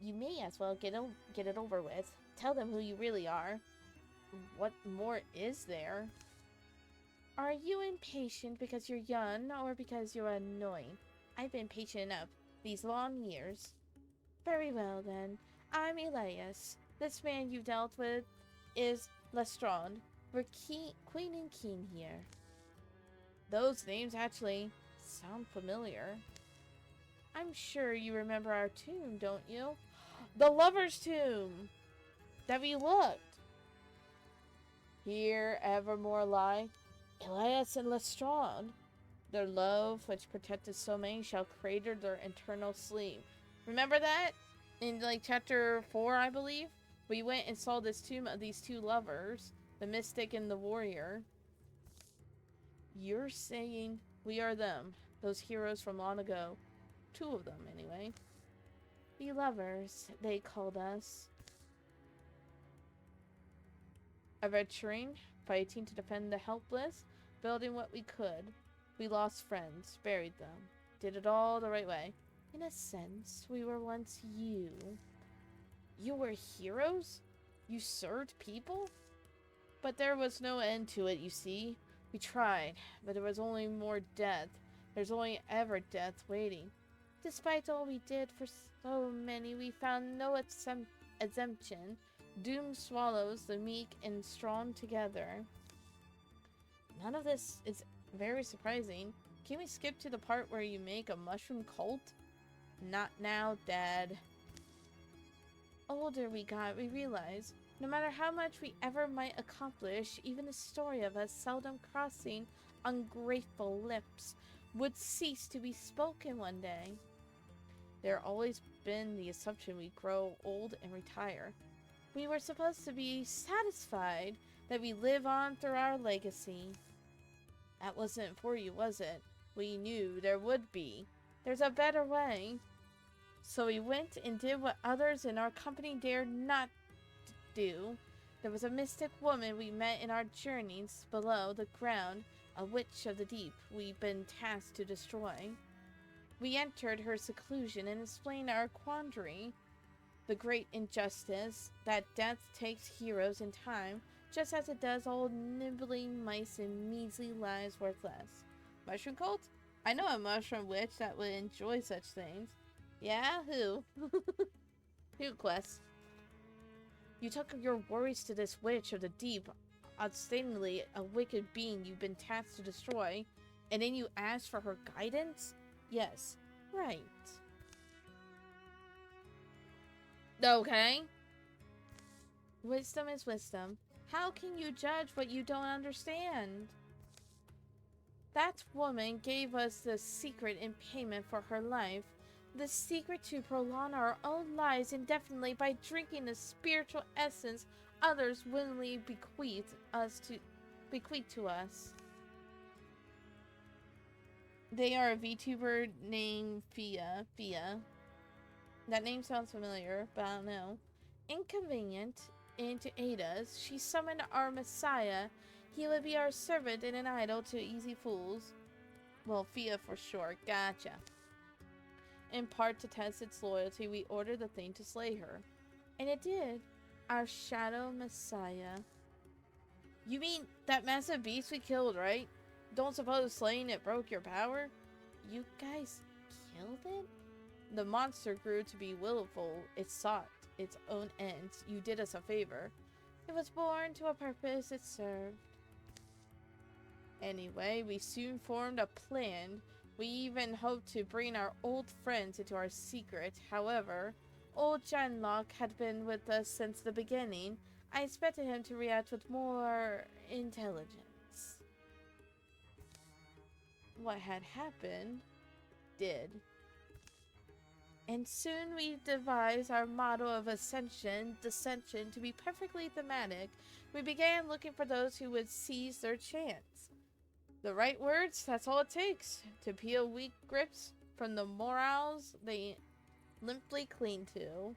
You may as well get it over with. Tell them who you really are. What more is there? Are you impatient because you're young or because you're annoying? I've been patient enough these long years. Very well then. I'm Elias. This man you dealt with is Lestrade. We're Queen and King here. Those names actually sound familiar. I'm sure you remember our tomb, don't you? The Lover's Tomb! That we looked! Here evermore lie Elias and Lestrade. Their love, which protected so many, shall crater their eternal sleep. Remember that? In, like, chapter 4, I believe? We went and saw this tomb of these two lovers, the mystic and the warrior. You're saying we are them, those heroes from long ago. Two of them, anyway. The lovers, they called us. Adventuring, fighting to defend the helpless, building what we could. We lost friends, buried them, did it all the right way. In a sense, we were once you. You were heroes? You served people? But there was no end to it, you see. We tried, but there was only more death. There's only ever death waiting. Despite all we did for so many, we found no exemption. Doom swallows the meek and strong together. None of this is very surprising. Can we skip to the part where you make a mushroom cult? Not now, Dad. Older we got, we realized, no matter how much we ever might accomplish, even the story of us seldom crossing ungrateful lips would cease to be spoken one day. There always been the assumption we'd grow old and retire. We were supposed to be satisfied that we live on through our legacy. That wasn't for you, was it? We knew there would be. There's a better way. So we went and did what others in our company dared not do. There was a mystic woman we met in our journeys below the ground, a witch of the deep we've been tasked to destroy. We entered her seclusion and explained our quandary. The great injustice that death takes heroes in time, just as it does old nibbling mice and measly lives worth less. Mushroom cult? I know a mushroom witch that would enjoy such things. Yeah, who? Who, Quest? You took your worries to this witch of the deep, outstandingly a wicked being you've been tasked to destroy, and then you asked for her guidance? Yes, right. Okay. Wisdom is wisdom. How can you judge what you don't understand? That woman gave us the secret in payment for her life. The secret to prolong our own lives indefinitely by drinking the spiritual essence others willingly bequeath to us. They are a VTuber named Fia. That name sounds familiar, but I don't know. Inconvenient, and to aid us, she summoned our Messiah. He would be our servant and an idol to easy fools. Well, Fia for sure. Gotcha. In part to test its loyalty, we ordered the thing to slay her. And it did. Our shadow Messiah. You mean that massive beast we killed, right? Don't suppose slaying it broke your power? You guys killed it? The monster grew to be willful. It sought its own ends. You did us a favor. It was born to a purpose it served. Anyway, we soon formed a plan. We even hoped to bring our old friends into our secret. However, old Janlock had been with us since the beginning. I expected him to react with more intelligence. What had happened did. And soon we devised our motto of dissension to be perfectly thematic. We began looking for those who would seize their chance. The right words, that's all it takes to peel weak grips from the morals they limply cling to.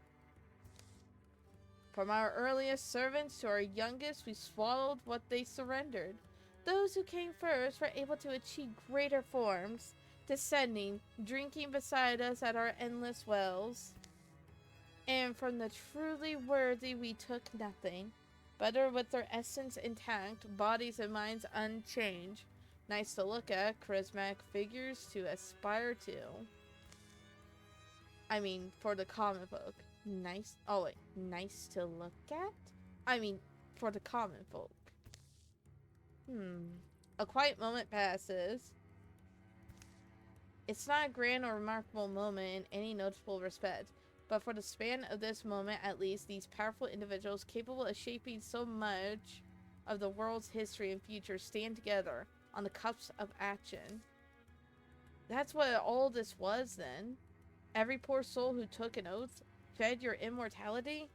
From our earliest servants to our youngest, we swallowed what they surrendered. Those who came first were able to achieve greater forms, descending, drinking beside us at our endless wells. And from the truly worthy we took nothing, better with their essence intact, bodies and minds unchanged. Nice to look at, charismatic figures to aspire to. I mean, for the comic book. Nice. Oh, wait. Nice to look at? I mean, for the common folk. A quiet moment passes. It's not a grand or remarkable moment in any noticeable respect, but for the span of this moment, at least, these powerful individuals capable of shaping so much of the world's history and future stand together on the cusp of action. That's what all this was, then. Every poor soul who took an oath fed your immortality?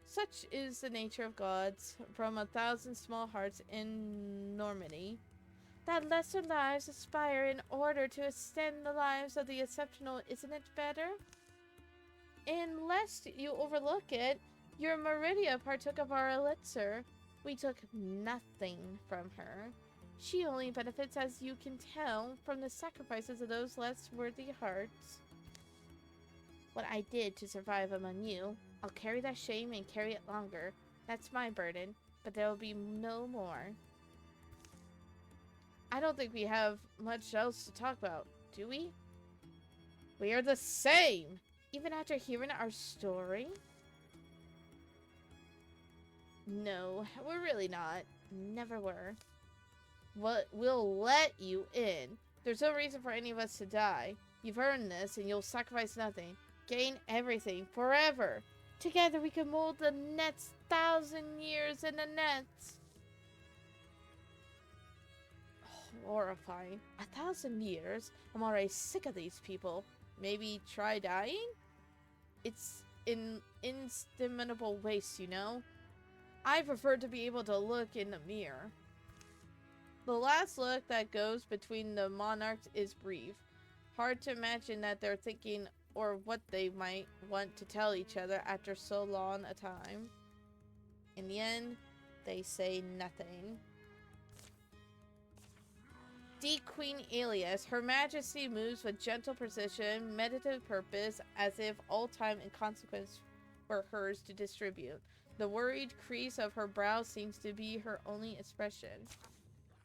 Such is the nature of gods, from 1,000 small hearts in Normandy, that lesser lives aspire in order to extend the lives of the exceptional. Isn't it better? And lest you overlook it, your Meridia partook of our elixir. We took nothing from her. She only benefits, as you can tell, from the sacrifices of those less worthy hearts. What I did to survive among you, I'll carry that shame and carry it longer. That's my burden, but there will be no more. I don't think we have much else to talk about, do we? We are the same, even after hearing our story? No, we're really not. Never were. We'll let you in. There's no reason for any of us to die. You've earned this, and you'll sacrifice nothing. Gain everything, forever. Together we can mold the next 1,000 years in the nets. Horrifying. 1,000 years? I'm already sick of these people. Maybe try dying? It's an inestimable waste, you know? I prefer to be able to look in the mirror. The last look that goes between the monarchs is brief. Hard to imagine that they're thinking or what they might want to tell each other after so long a time. In the end, they say nothing. D. Queen Alias. Her Majesty moves with gentle precision, meditative purpose, as if all time and consequence were hers to distribute. The worried crease of her brow seems to be her only expression.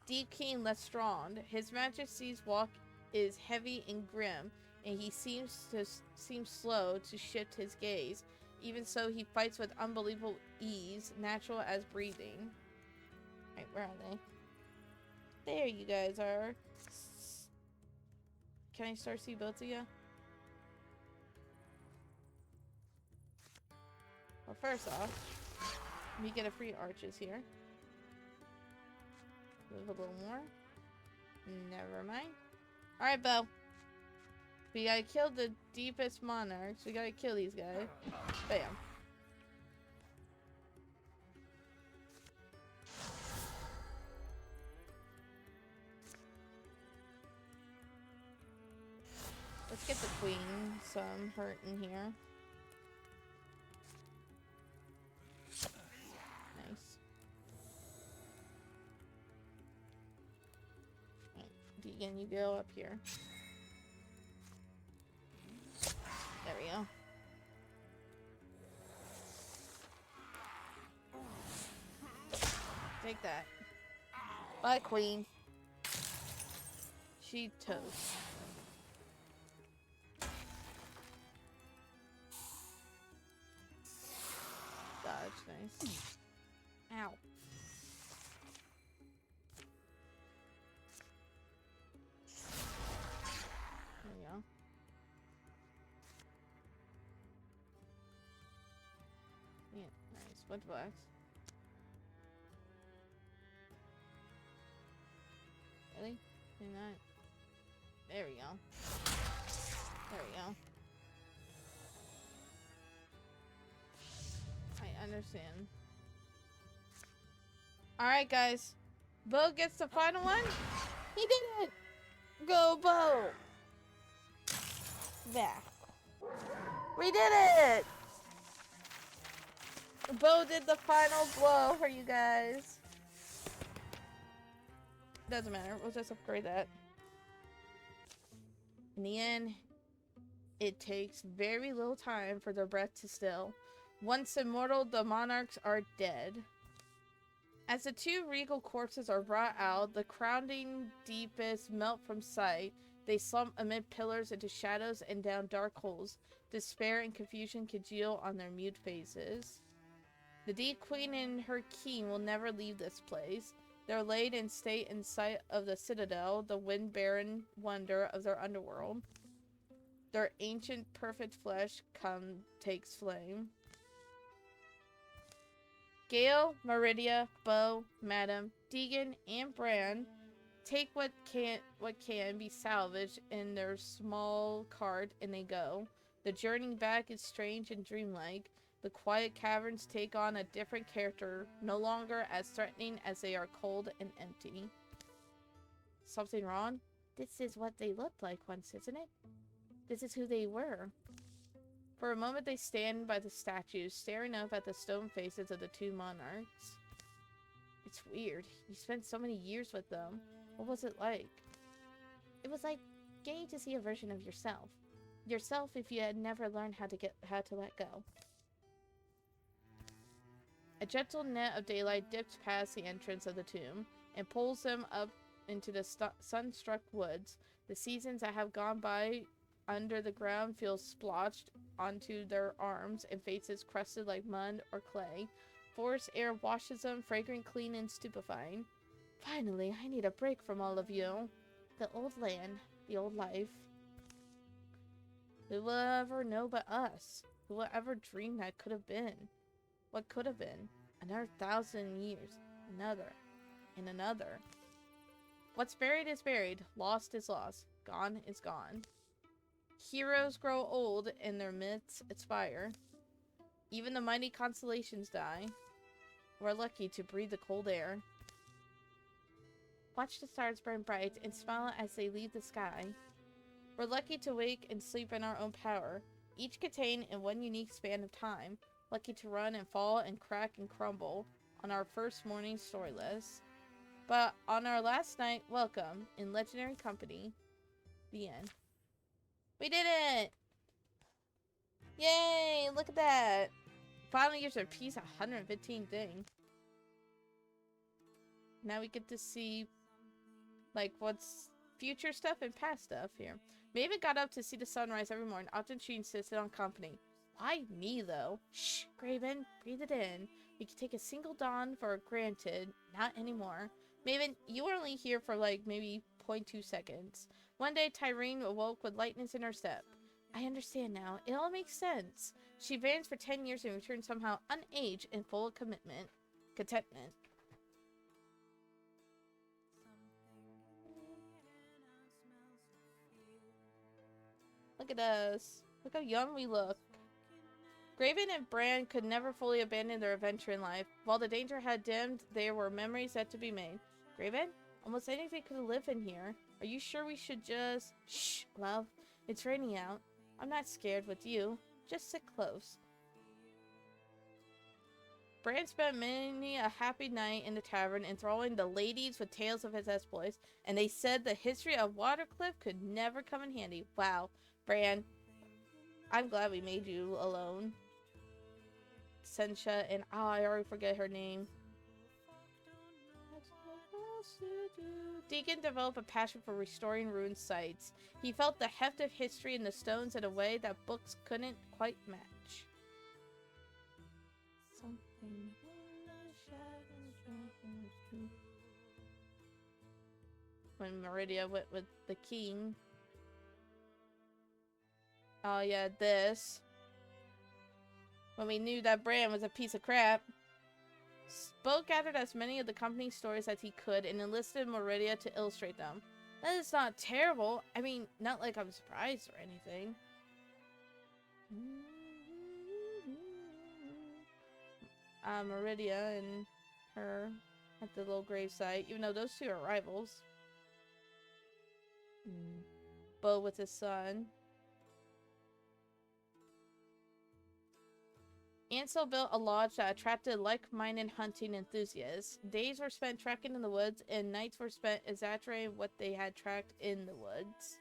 D. King Lestrade. His Majesty's walk is heavy and grim, and he seems slow to shift his gaze. Even so, he fights with unbelievable ease, natural as breathing. Right, where are they? There you guys are. Can I start see both of you? Well, first off, we get a free arches here. Move a little more. Never mind. Alright, Bo. We gotta kill the deepest monarchs. We gotta kill these guys. Bam. Let's get the queen some hurt in here. Nice. Right, Deegan, you go up here. There we go. Take that. Bye, queen. She toast. Dodge, nice. Ow. There we go. Yeah, nice. Bunch of blacks. Really? You're not. There we go. There we go. I understand. Alright, guys. Bo gets the final one. He did it! Go, Bo! Back. We did it! Bo did the final blow for you guys. Doesn't matter. We'll just upgrade that. In the end, it takes very little time for their breath to still. Once immortal, the monarchs are dead. As the two regal corpses are brought out, the crowding deepest melt from sight. They slump amid pillars into shadows and down dark holes. Despair and confusion congeal on their mute faces. The deep queen and her king will never leave this place. They're laid in state in sight of the citadel, the wind-barren wonder of their underworld. Their ancient perfect flesh takes flame. Gale, Meridia, Bo, Madam, Deegan, and Bran take what can be salvaged in their small cart and they go. The journey back is strange and dreamlike. The quiet caverns take on a different character, no longer as threatening as they are cold and empty. Something wrong? This is what they looked like once, isn't it? This is who they were. For a moment they stand by the statues, staring up at the stone faces of the two monarchs. It's weird. You spent so many years with them. What was it like? It was like getting to see a version of yourself. Yourself if you had never learned how to let go. A gentle net of daylight dips past the entrance of the tomb and pulls them up into the sun-struck woods. The seasons that have gone by under the ground feel splotched onto their arms and faces crusted like mud or clay. Forest air washes them, fragrant, clean, and stupefying. Finally, I need a break from all of you. The old land, the old life. Who will ever know but us? Who will ever dream that could have been? What could have been? Another 1,000 years. Another. And another. What's buried is buried. Lost is lost. Gone is gone. Heroes grow old and their myths expire. Even the mighty constellations die. We're lucky to breathe the cold air. Watch the stars burn bright and smile as they leave the sky. We're lucky to wake and sleep in our own power, each contained in one unique span of time. Lucky to run and fall and crack and crumble on our first morning story list. But on our last night, welcome in legendary company. The end. We did it! Yay! Look at that! Finally gives our piece 115 thing. Now we get to see, like, what's future stuff and past stuff here. Maven got up to see the sunrise every morning. Often she insisted on company. Why me, though? Shh, Graven, breathe it in. We can take a single dawn for granted. Not anymore. Maven, you were only here for, like, maybe 0.2 seconds. One day, Tyrene awoke with lightness in her step. I understand now. It all makes sense. She vanished for 10 years and returned somehow unaged and full of contentment. Look at us. Look how young we look. Graven and Bran could never fully abandon their adventure in life. While the danger had dimmed, there were memories yet to be made. Graven? Almost anything could live in here. Are you sure we should just... Shh, love. It's raining out. I'm not scared with you. Just sit close. Bran spent many a happy night in the tavern enthralling the ladies with tales of his exploits, and they said the history of Watercliff could never come in handy. Wow. Bran, I'm glad we made you alone. Sensha and I already forget her name. Deacon developed a passion for restoring ruined sites. He felt the heft of history in the stones in a way that books couldn't quite match. Something. When Meridia went with the king. Oh yeah, this. When we knew that Bran was a piece of crap. Spo gathered as many of the company's stories as he could and enlisted Meridia to illustrate them. That is not terrible. I mean, not like I'm surprised or anything. Meridia and her at the little gravesite, even though those two are rivals. Bo with his son. Ansel built a lodge that attracted like-minded hunting enthusiasts. Days were spent trekking in the woods, and nights were spent exaggerating what they had tracked in the woods.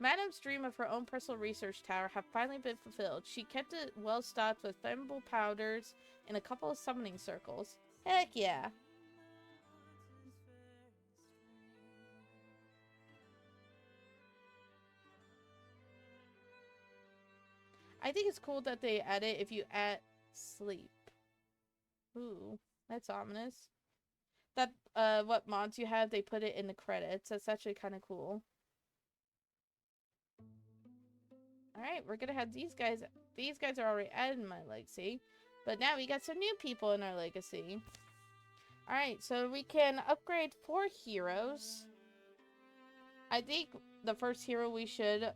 Madame's dream of her own personal research tower had finally been fulfilled. She kept it well stocked with flammable powders and a couple of summoning circles. Heck yeah! I think it's cool that they added if you add sleep. Ooh, that's ominous. That, what mods you have, they put it in the credits. That's actually kind of cool. Alright, we're gonna have these guys. These guys are already added in my legacy. But now we got some new people in our legacy. Alright, so we can upgrade 4 heroes. I think the first hero we should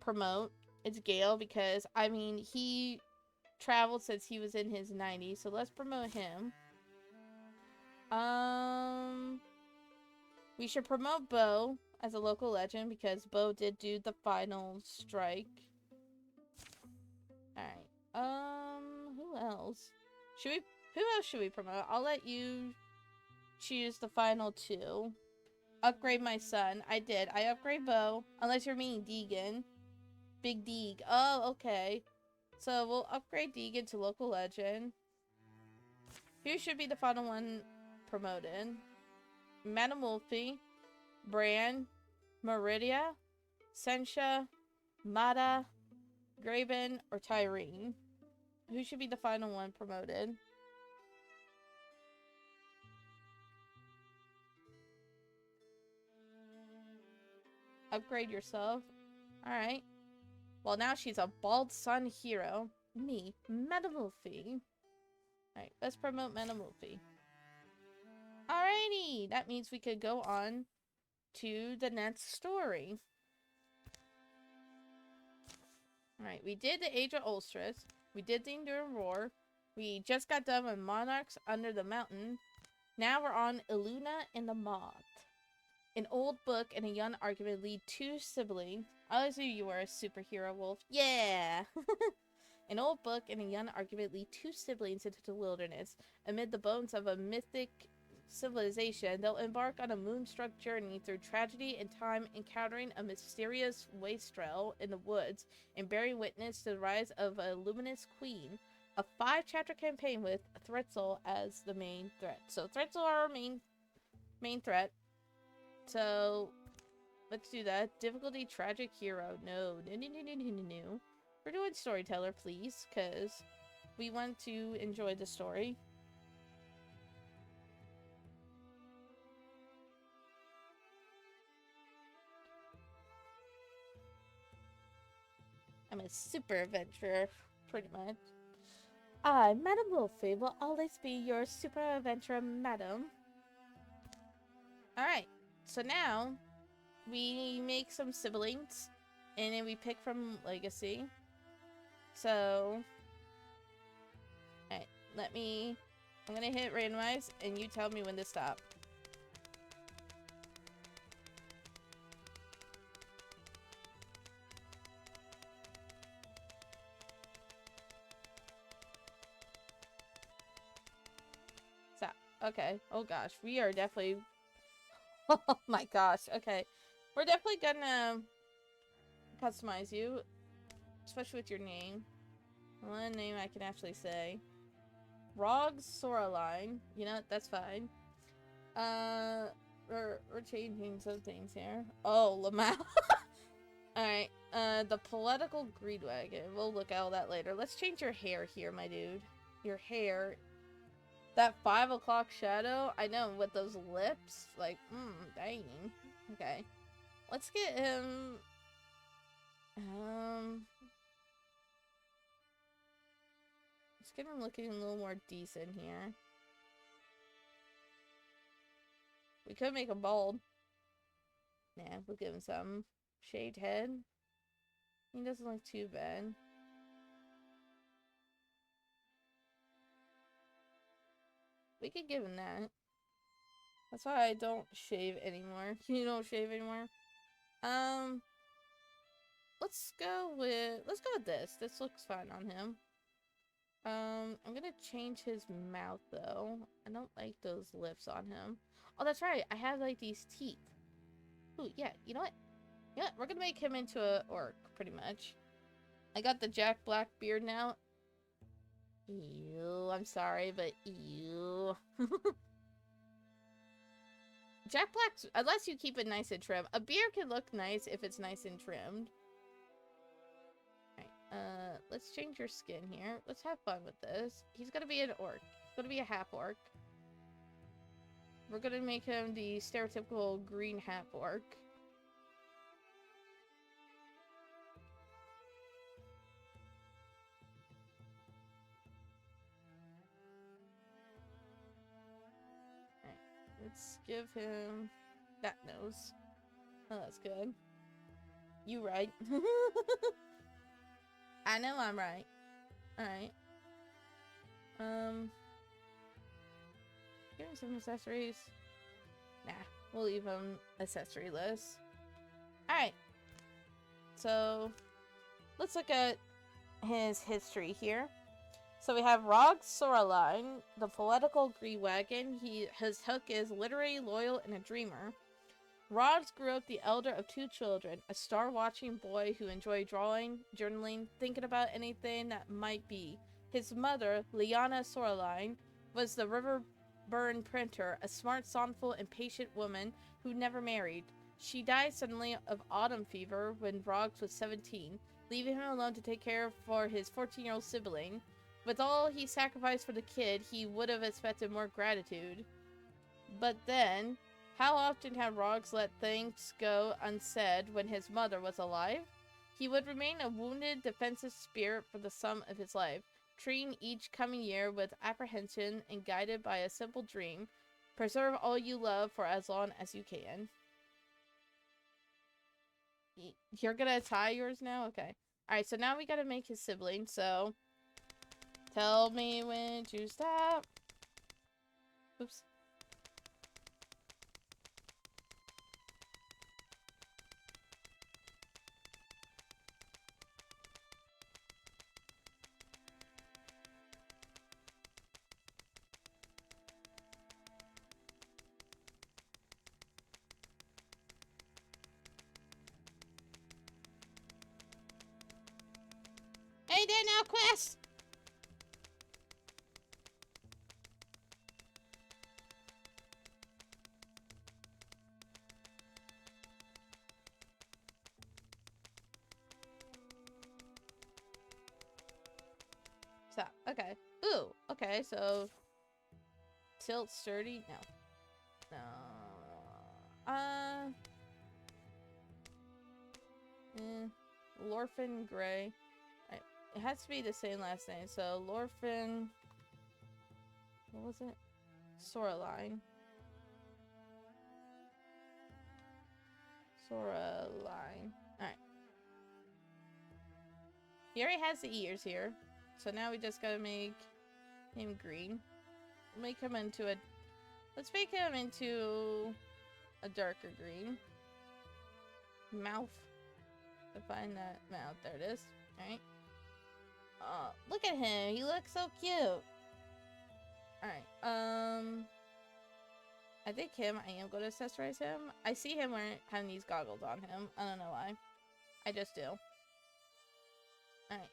promote is Gale, because, I mean, he traveled since he was in his 90s, so let's promote him. We should promote Bo as a local legend, because Bo did do the final strike. Alright, who else? Who else should we promote? I'll let you choose the final 2. Upgrade my son. I did. I upgrade Bo, unless you're meaning Deegan. Big Deeg. Oh, okay. So we'll upgrade Deegan to local legend. Who should be the final one promoted? Madame Wolfie, Bran, Meridia, Sensha, Mata, Graven, or Tyrene? Who should be the final one promoted? Upgrade yourself. Alright. Well, now she's a bald son hero. Me, Madame Wolfie. Alright, let's promote Madame Wolfie. Alrighty! That means we could go on to the next story. Alright, we did the Age of Ulstras. We did the Enduring Roar. We just got done with Monarchs Under the Mountain. Now we're on Illuna and the Moth. An old book and a young argument lead two siblings. I always knew you were a superhero, Wolf. Yeah! An old book and a young argument lead two siblings into the wilderness. Amid the bones of a mythic civilization, they'll embark on a moonstruck journey through tragedy and time, encountering a mysterious wastrel in the woods and bearing witness to the rise of a luminous queen. A 5-chapter campaign with Thretzel as the main threat. So Thretzel are our main threat. So let's do that. Difficulty tragic hero. No. We're doing storyteller, please, because we want to enjoy the story. I'm a super adventurer, pretty much. I, Madam Wolfie, will always be your super adventurer, madam. Alright, so now we make some siblings, and then we pick from Legacy. So, alright, I'm gonna hit randomize, and you tell me when to stop. Stop. Okay, oh gosh, we are definitely... Oh my gosh, okay. We're definitely gonna customize you, especially with your name. One name I can actually say. Rog Soraline. You know, that's fine. We're changing some things here. Oh, Lamau. Alright, the political greed wagon. We'll look at all that later. Let's change your hair here, my dude. Your hair. That 5 o'clock shadow, I know, with those lips, like, dang. Okay. Let's get him, let's get him looking a little more decent here. We could make him bald. Nah, we'll give him some. Shaved head. He doesn't look too bad. We could give him that. That's why I don't shave anymore. You don't shave anymore? Let's go with this. This looks fine on him. I'm gonna change his mouth though. I don't like those lips on him. Oh, that's right. I have like these teeth. Ooh, yeah. You know what? Yeah, we're gonna make him into a orc, pretty much. I got the Jack Black beard now. Ew, I'm sorry, but ew. Jack Black's, unless you keep it nice and trim. A beard can look nice if it's nice and trimmed. Alright, let's change your skin here. Let's have fun with this. He's gonna be an orc. He's gonna be a half orc. We're gonna make him the stereotypical green half orc. Let's give him that nose. Oh, that's good. You right. I know I'm right. Alright. Give him some accessories. Nah, we'll leave him accessory-less. Alright. So, let's look at his history here. So we have Rog Soraline, the political green wagon. His hook is literary, loyal, and a dreamer. Rogs grew up the elder of 2 children, a star-watching boy who enjoyed drawing, journaling, thinking about anything that might be. His mother, Liana Soraline, was the Riverburn printer, a smart, thoughtful, and patient woman who never married. She died suddenly of autumn fever when Rogs was 17, leaving him alone to take care for his 14-year-old sibling. With all he sacrificed for the kid, he would have expected more gratitude. But then, how often had Rogs let things go unsaid when his mother was alive? He would remain a wounded, defensive spirit for the sum of his life, treating each coming year with apprehension and guided by a simple dream. Preserve all you love for as long as you can. You're gonna tie yours now? Okay. Alright, so now we gotta make his sibling, so... Tell me when to stop. Oops. did no quest! So, okay. Ooh, okay, so... Tilt sturdy? No. No. Lorfin Gray. It has to be the same last name. So, Lorfin... What was it? Soraline. Soraline. Alright. He already has the ears here. So now we just gotta make him green. Make him into a... Let's make him into a darker green. Mouth. To find that mouth. There it is. Alright. Look at him. He looks so cute. Alright. I think I am going to accessorize him. I see him having these goggles on him. I don't know why. I just do. Alright.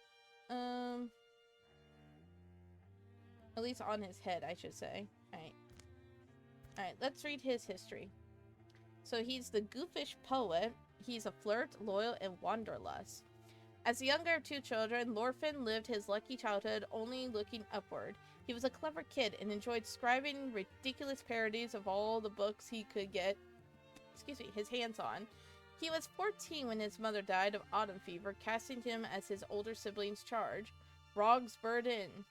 At least on his head, I should say. Alright. Alright, let's read his history. So he's the goofish poet. He's a flirt, loyal, and wanderlust. As the younger of two children, Lorfin lived his lucky childhood only looking upward. He was a clever kid and enjoyed scribing ridiculous parodies of all the books he could get his hands on. He was 14 when his mother died of autumn fever, casting him as his older sibling's charge. Rog's burden.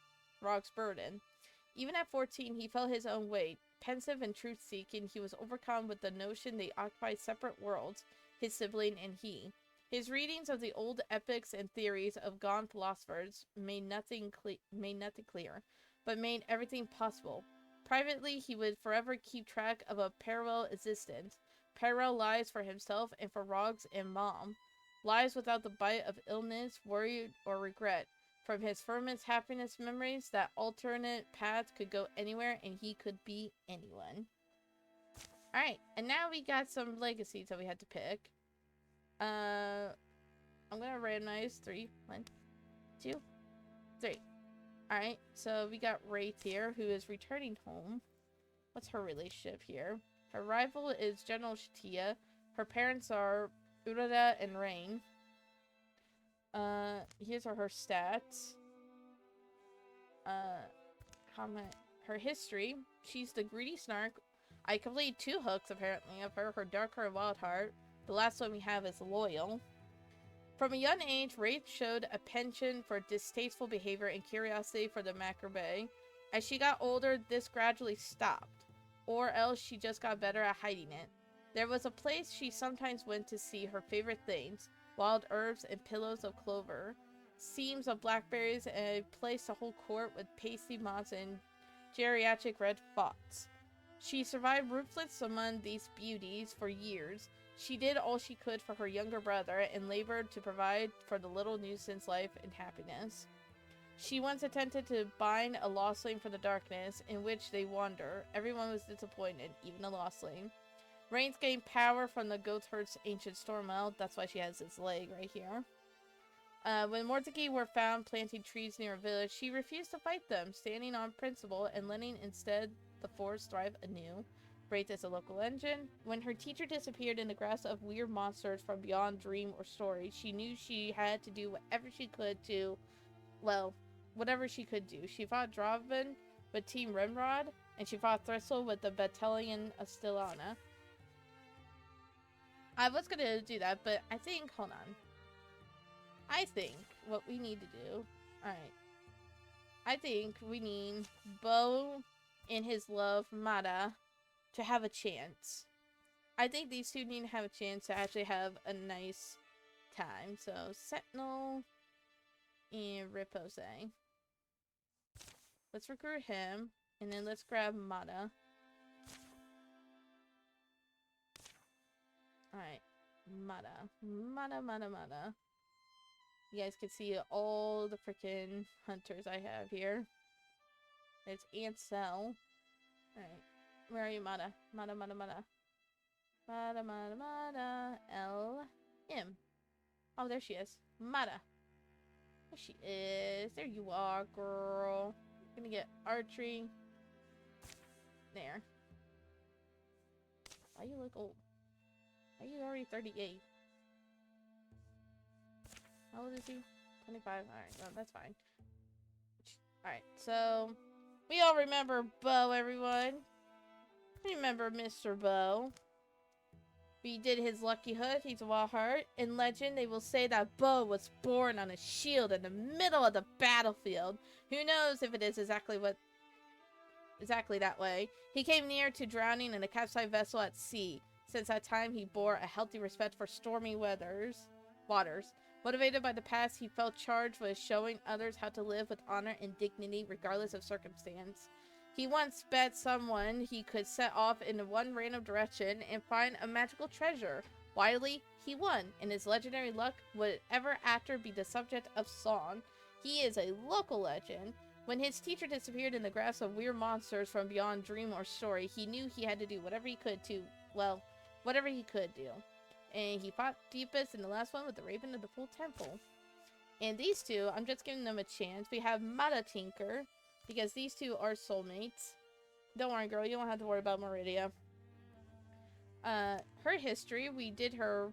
Even at 14, he felt his own weight. Pensive and truth-seeking, he was overcome with the notion they occupied separate worlds, his sibling and he. His readings of the old epics and theories of gone philosophers made nothing clear, but made everything possible. Privately, he would forever keep track of a parallel existence. Parallel lives for himself and for Rogs and Mom. Lives without the bite of illness, worry, or regret. From his firmest happiness memories, that alternate path could go anywhere and he could be anyone. Alright, and now we got some legacies that we had to pick. I'm gonna randomize 3. 1, 2, 3. Alright, so we got Wraith here, who is returning home. What's her relationship here? Her rival is General Shatia. Her parents are Urada and Rain. Here's her stats. Her history. She's the greedy snark. I completed 2 hooks, apparently, of her. Her dark heart, wild heart. The last one we have is loyal. From a young age, Wraith showed a penchant for distasteful behavior and curiosity for the macabre. As she got older, this gradually stopped. Or else she just got better at hiding it. There was a place she sometimes went to see her favorite things. Wild herbs and pillows of clover. Seams of blackberries and a place to hold court with pasty moths and geriatric red fox. She survived ruthless among these beauties for years. She did all she could for her younger brother and labored to provide for the little nuisance life and happiness. She once attempted to bind a lostling from the darkness in which they wander. Everyone was disappointed, even the lostling. Rains gained power from the Goatherd's ancient stormwell. That's why she has this leg right here. When Mortiki were found planting trees near a village, she refused to fight them, standing on principle and letting instead the forest thrive anew. Wraith is a local engine. When her teacher disappeared in the grasp of weird monsters from beyond dream or story, she knew she had to do whatever she could to, well, whatever she could do. She fought Draven with Team Remrod, and she fought Thristle with the Battalion of Stilana. I was gonna do that, but I think, hold on. I think what we need to do, alright. I think we need Bo and his love, Mata, to have a chance. I think these two need to have a chance to actually have a nice time. So, Sentinel and Repose. Let's recruit him, and then let's grab Mata. Alright, Mata. You guys can see all the freaking hunters I have here. There's Ansel. Alright, where are you, Mata? Mata. L-M. Oh, there she is. Mata. There she is. There you are, girl. Gonna get archery. There. Why you look old? Why you already 38? How old is he? 25. Alright, well, that's fine. Alright, so we all remember Bo, everyone. Remember Mr. Bo. He did his lucky hood. He's a wild heart. In legend, they will say that Bo was born on a shield in the middle of the battlefield. Who knows if it is exactly that way. He came near to drowning in a capsized vessel at sea. Since that time, he bore a healthy respect for stormy waters. Motivated by the past, he felt charged with showing others how to live with honor and dignity regardless of circumstance. He once bet someone he could set off in one random direction and find a magical treasure. Wildly, he won, and his legendary luck would ever after be the subject of song. He is a local legend. When his teacher disappeared in the grasp of weird monsters from beyond dream or story, he knew he had to do whatever he could do. And he fought deepest in the last one with the Raven of the Full Temple. And these two, I'm just giving them a chance. We have Mata Tinker, because these two are soulmates. Don't worry, girl. You don't have to worry about Meridia. Her history, we did her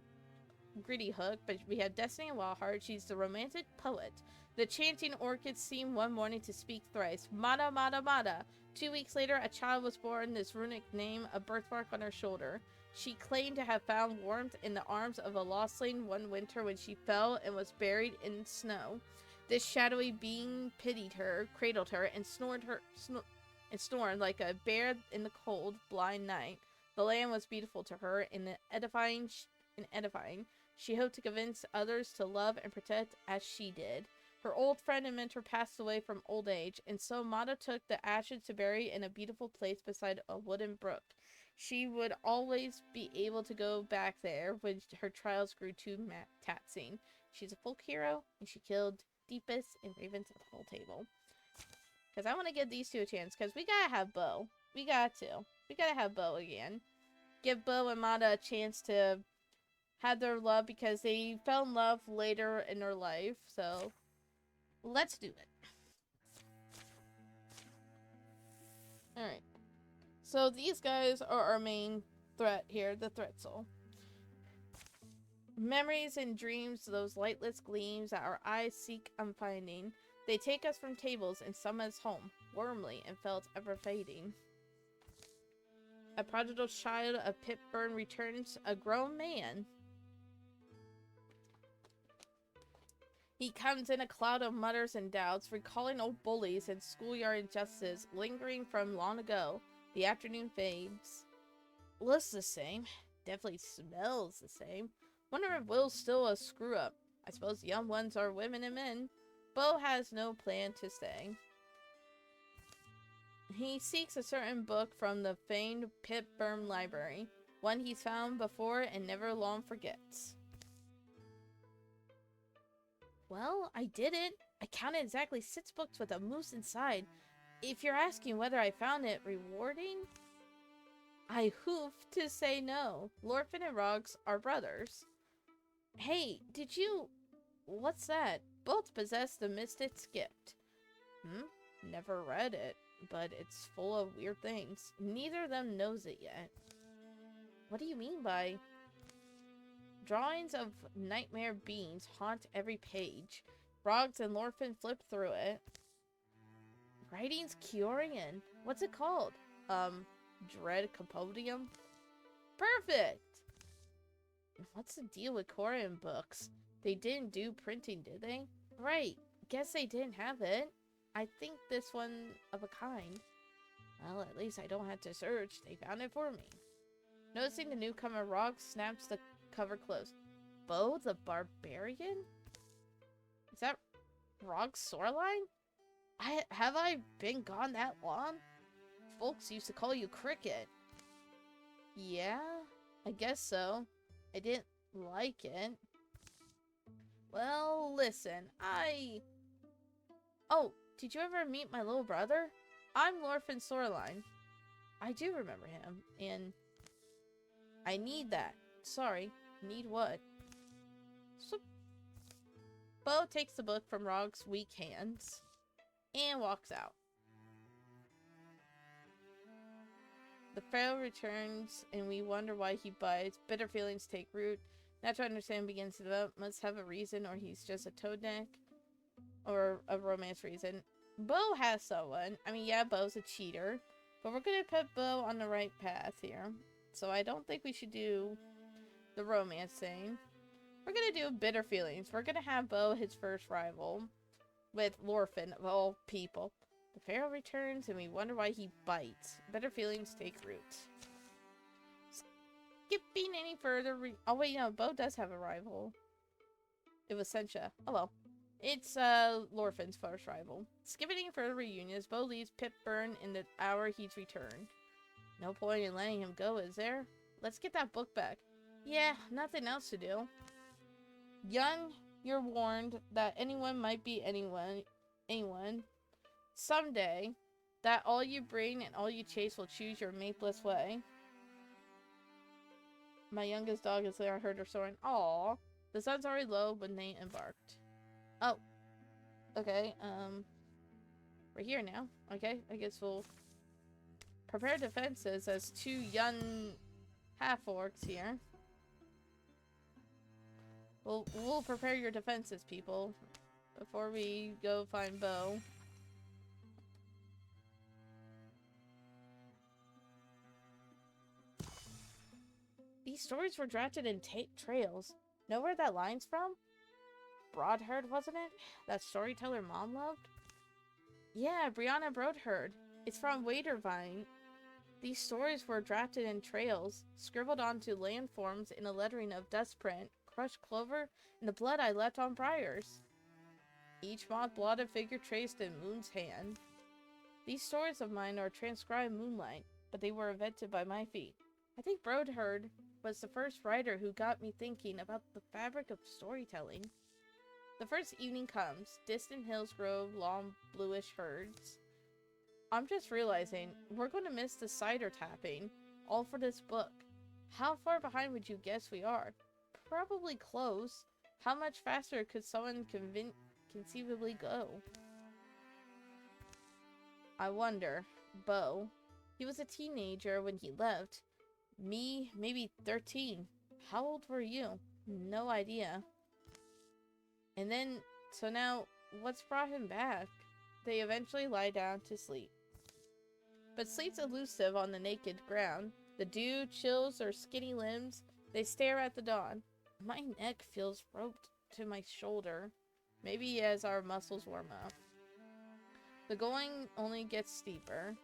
gritty hook, but we have Destiny and Wildheart. She's the romantic poet. The chanting orchids seemed one morning to speak thrice. Mata, Mata, Mata. 2 weeks later, a child was born, this runic name, a birthmark on her shoulder. She claimed to have found warmth in the arms of a lostling one winter when she fell and was buried in snow. This shadowy being pitied her, cradled her, and snored like a bear in the cold, blind night. The land was beautiful to her and edifying. She hoped to convince others to love and protect as she did. Her old friend and mentor passed away from old age, and so Mata took the ashes to bury in a beautiful place beside a wooden brook. She would always be able to go back there when her trials grew too taxing. She's a folk hero, and she killed Deepest and Ravens at the whole table. Because I want to give these two a chance, because we gotta have Bo. We gotta have Bo again. Give Bo and Mata a chance to have their love, because they fell in love later in their life, so let's do it. Alright. So these guys are our main threat here, the threat soul. Memories and dreams, those lightless gleams that our eyes seek unfinding. They take us from tables and summon us home, wormly and felt ever fading. A prodigal child of Pitburn returns a grown man. He comes in a cloud of mutters and doubts, recalling old bullies and schoolyard injustices lingering from long ago. The afternoon fades. Looks the same. Definitely smells the same. Wonder if Will's still a screw-up. I suppose the young ones are women and men. Bo has no plan to stay. He seeks a certain book from the famed Pitburn Library. One he's found before and never long forgets. Well, I did it. I counted exactly 6 books with a moose inside. If you're asking whether I found it rewarding, I hoof to say no. Lorfin and Roggs are brothers. Hey, did you... What's that? Both possess the Mystic's gift. Never read it, but it's full of weird things. Neither of them knows it yet. What do you mean by... Drawings of nightmare beings haunt every page. Roggs and Lorfin flip through it. Writing's Curian. What's it called? Dread Compodium? Perfect! What's the deal with Corian books? They didn't do printing, did they? Right. Guess they didn't have it. I think this one of a kind. Well, at least I don't have to search. They found it for me. Noticing the newcomer, Roggs snaps the cover closed. Bo the Barbarian? Is that Roggs' Soreline? Have I been gone that long? Folks used to call you Cricket. Yeah, I guess so. I didn't like it. Well, listen, Oh, did you ever meet my little brother? I'm Lorfin Soreline. I do remember him, and I need that. Sorry, need what? So, Bo takes the book from Rog's weak hands and walks out. The Pharaoh returns, and we wonder why he bites. Bitter feelings take root. Natural understanding begins to develop. Must have a reason, or he's just a toad neck. Or a romance reason. Bo has someone. I mean, yeah, Bo's a cheater. But we're gonna put Bo on the right path here. So I don't think we should do the romance thing. We're gonna do bitter feelings. We're gonna have Bo his first rival. With Lorphin, of all people. The Pharaoh returns, and we wonder why he bites. Bitter feelings take root. Skipping any further. Oh, wait, no. Bo does have a rival. It was Sencha. Oh, well. It's, Lorphin's first rival. Skipping any further reunions, Bo leaves Pipburn in the hour he's returned. No point in letting him go, is there? Let's get that book back. Yeah, nothing else to do. Young, you're warned that anyone might be anyone. Someday, that all you bring and all you chase will choose your mateless way. My youngest dog is there. I heard her soaring. Aww. The sun's already low when they embarked. Oh. Okay, we're here now. Okay, I guess we'll prepare defenses as two young half-orcs here. We'll prepare your defenses, people, before we go find Bo. These stories were drafted in trails. Know where that line's from? Broadherd, wasn't it? That storyteller Mom loved? Yeah, Brianna Broadherd. It's from Wildermyth. These stories were drafted in trails, scribbled onto landforms in a lettering of dust print, crushed clover, and the blood I left on briars. Each moth-blotted figure traced in Moon's hand. These stories of mine are transcribed moonlight, but they were invented by my feet. I think Broadherd was the first writer who got me thinking about the fabric of storytelling. The first evening comes. Distant hills grow long bluish herds. I'm just realizing we're going to miss the cider tapping, all for this book. How far behind would you guess we are? Probably close. How much faster could someone conceivably go? I wonder. Bo. He was a teenager when he left. Me, maybe 13. How old were you? No idea. And then, so now, what's brought him back? They eventually lie down to sleep. But sleep's elusive on the naked ground. The dew chills their skinny limbs. They stare at the dawn. My neck feels roped to my shoulder. Maybe as our muscles warm up. The going only gets steeper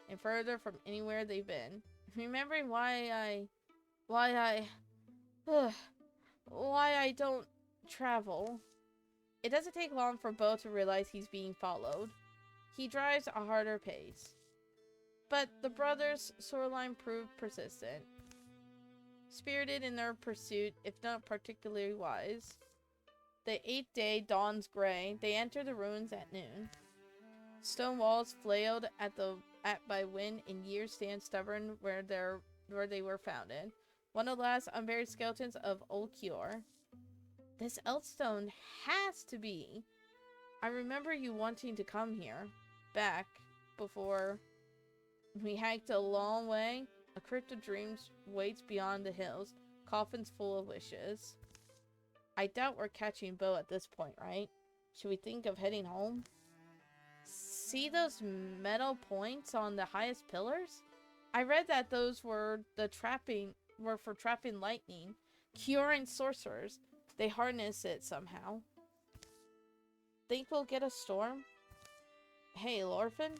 and further from anywhere they've been. Remembering why I don't travel. It doesn't take long for Bo to realize he's being followed. He drives a harder pace. But the brothers' shoreline proved persistent. Spirited in their pursuit, if not particularly wise. The 8th day dawns gray. They enter the ruins at noon. Stone walls flailed by wind and years stand stubborn where they were founded. One of the last unburied skeletons of Old Cure. This Elstone has to be. I remember you wanting to come here. Back before we hiked a long way. A crypt of dreams waits beyond the hills. Coffins full of wishes. I doubt we're catching Bo at this point, right? Should we think of heading home? See those metal points on the highest pillars? I read that those were for trapping lightning, curing sorcerers. They harness it somehow. Think we'll get a storm? Hey, Lorphin.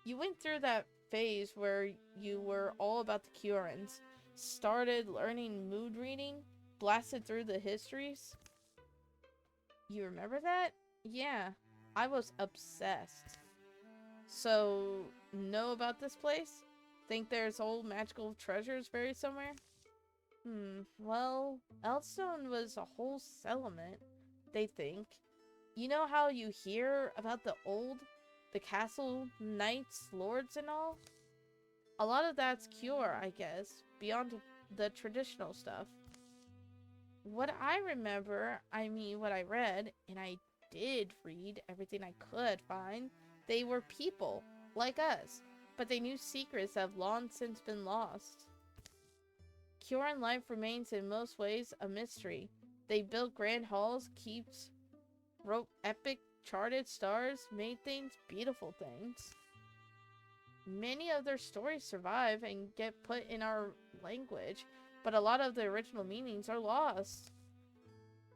You went through that phase where you were all about the curins. Started learning mood reading. Blasted through the histories. You remember that? Yeah. I was obsessed. So, know about this place? Think there's old magical treasures buried somewhere? Well, Elstone was a whole settlement, they think. You know how you hear about the castle, knights, lords and all? A lot of that's Cure, I guess, beyond the traditional stuff. what I remember, I mean what I read, and I did read everything I could find, they were people, like us, but they knew secrets that have long since been lost. Kyoran life remains in most ways a mystery. They built grand halls, keeps, wrote epic charted stars, made things, beautiful things. Many of their stories survive and get put in our language, but a lot of the original meanings are lost.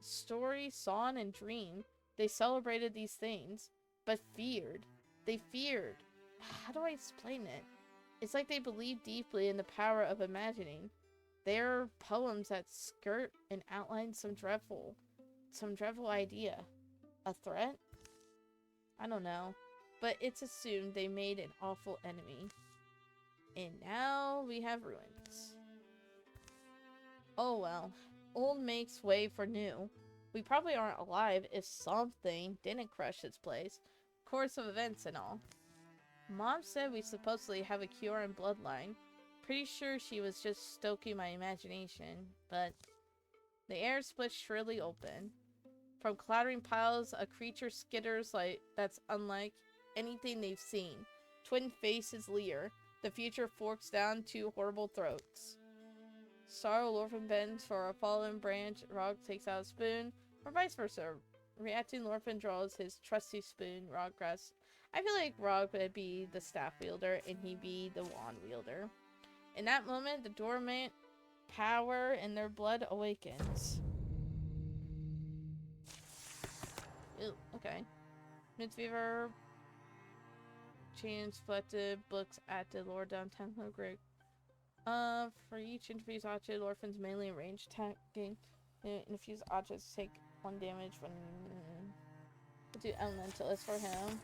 Story, song, and dream, they celebrated these things, but feared. They feared. How do I explain it? It's like they believed deeply in the power of imagining. They're poems that skirt and outline some dreadful idea. A threat? I don't know. But it's assumed they made an awful enemy. And now we have ruins. Oh well. Old makes way for new. We probably aren't alive if something didn't crush its place. Course of events and all. Mom said we supposedly have a cure in bloodline. Pretty sure she was just stoking my imagination, but the air splits shrilly open. From clattering piles, a creature skitters like that's unlike anything they've seen. Twin faces leer. The future forks down two horrible throats. Sorrow Lorphin bends for a fallen branch. Rog takes out a spoon, or vice versa. Reacting, Lorphin draws his trusty spoon. Rog grasps. I feel like Rog would be the staff wielder, and he'd be the wand wielder. In that moment, the dormant power in their blood awakens. Ew, okay. Midsweaver chains collected books at the lower downtown Grig. For each infused object, Orphans mainly range attacking. Infused objects take 1 damage when... We'll do Elementalist for him.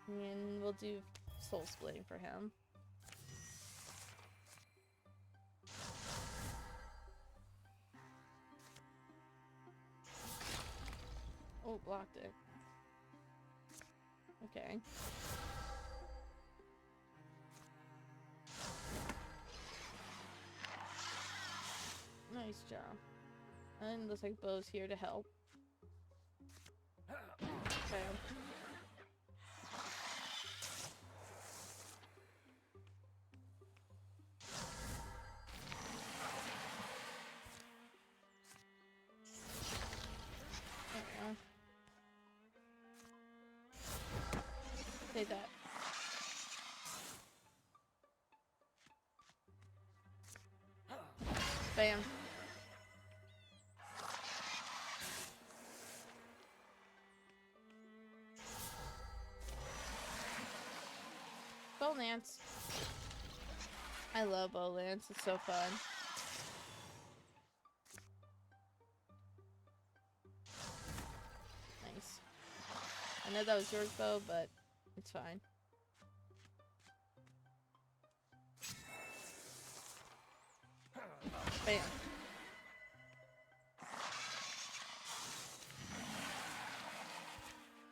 And we'll do Soul Splitting for him. Oh, blocked it. Okay. Nice job. And looks like Bo's here to help. Okay. Take that. Bam. Bow Lance. I love Bow Lance. It's so fun. Nice. I know that was yours, Bo, but it's fine. Bam.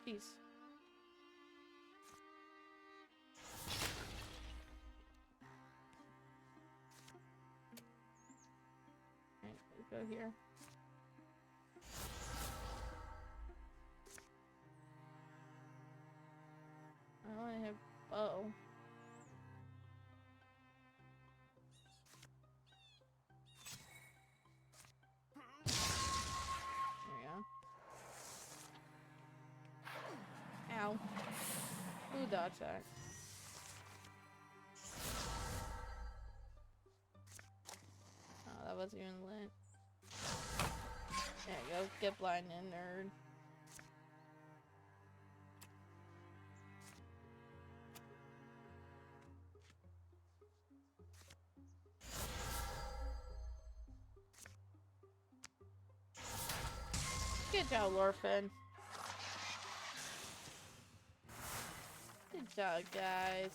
Peace. Alright, we'll go here. I want to have Bo. Ow. Who dodged that? Oh, that wasn't even lit. There you go. Get blinded, nerd. Good job, Lorphin. Good job, guys.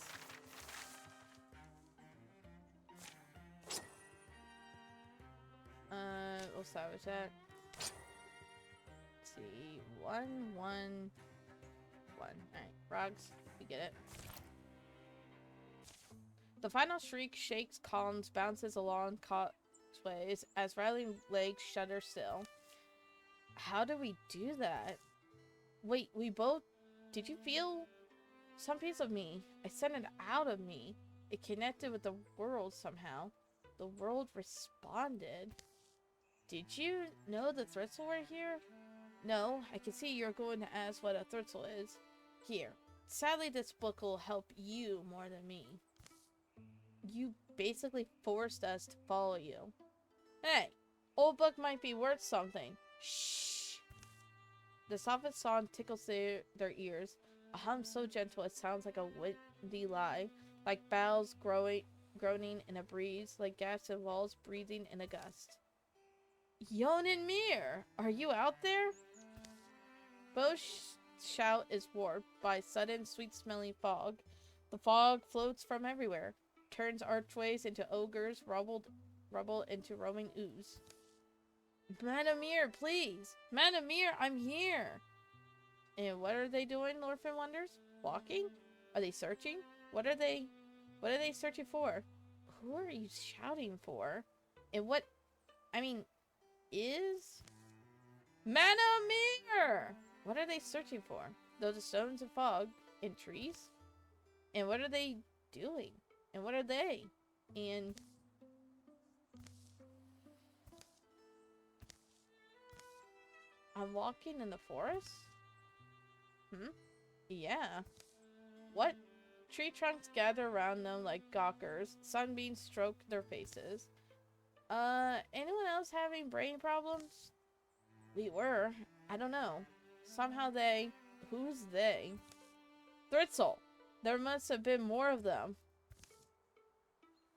We'll salvage that. Let's see. 1, 1, 1. Alright, Rogs, you get it. The final shriek shakes columns, bounces along, caught archways as rattling legs shudder still. How do we do that? Wait, we both... Did you feel some piece of me? I sent it out of me. It connected with the world somehow. The world responded. Did you know the Thritzel were here? No, I can see you're going to ask what a Thritzel is. Here. Sadly, this book will help you more than me. You basically forced us to follow you. Hey, old book might be worth something. Shh. The softest song tickles their ears. A hum so gentle it sounds like a windy lie, like boughs groaning in a breeze, like gaps in walls breathing in a gust. Yonan Mir, are you out there? Bo's shout is warped by sudden sweet-smelling fog. The fog floats from everywhere, turns archways into ogres, rubble into roaming ooze. Madam Mir, please! Madam Mir, I'm here! And what are they doing, Orphan wonders? Walking? Are they searching? What are they searching for? Who are you shouting for? And what, is? Madam Mir! What are they searching for? Those stones and fog and trees? And what are they doing? And what are they? And... I'm walking in the forest? Yeah. What? Tree trunks gather around them like gawkers. Sunbeams stroke their faces. Anyone else having brain problems? We were. I don't know. Somehow they... Who's they? Thritzel. There must have been more of them.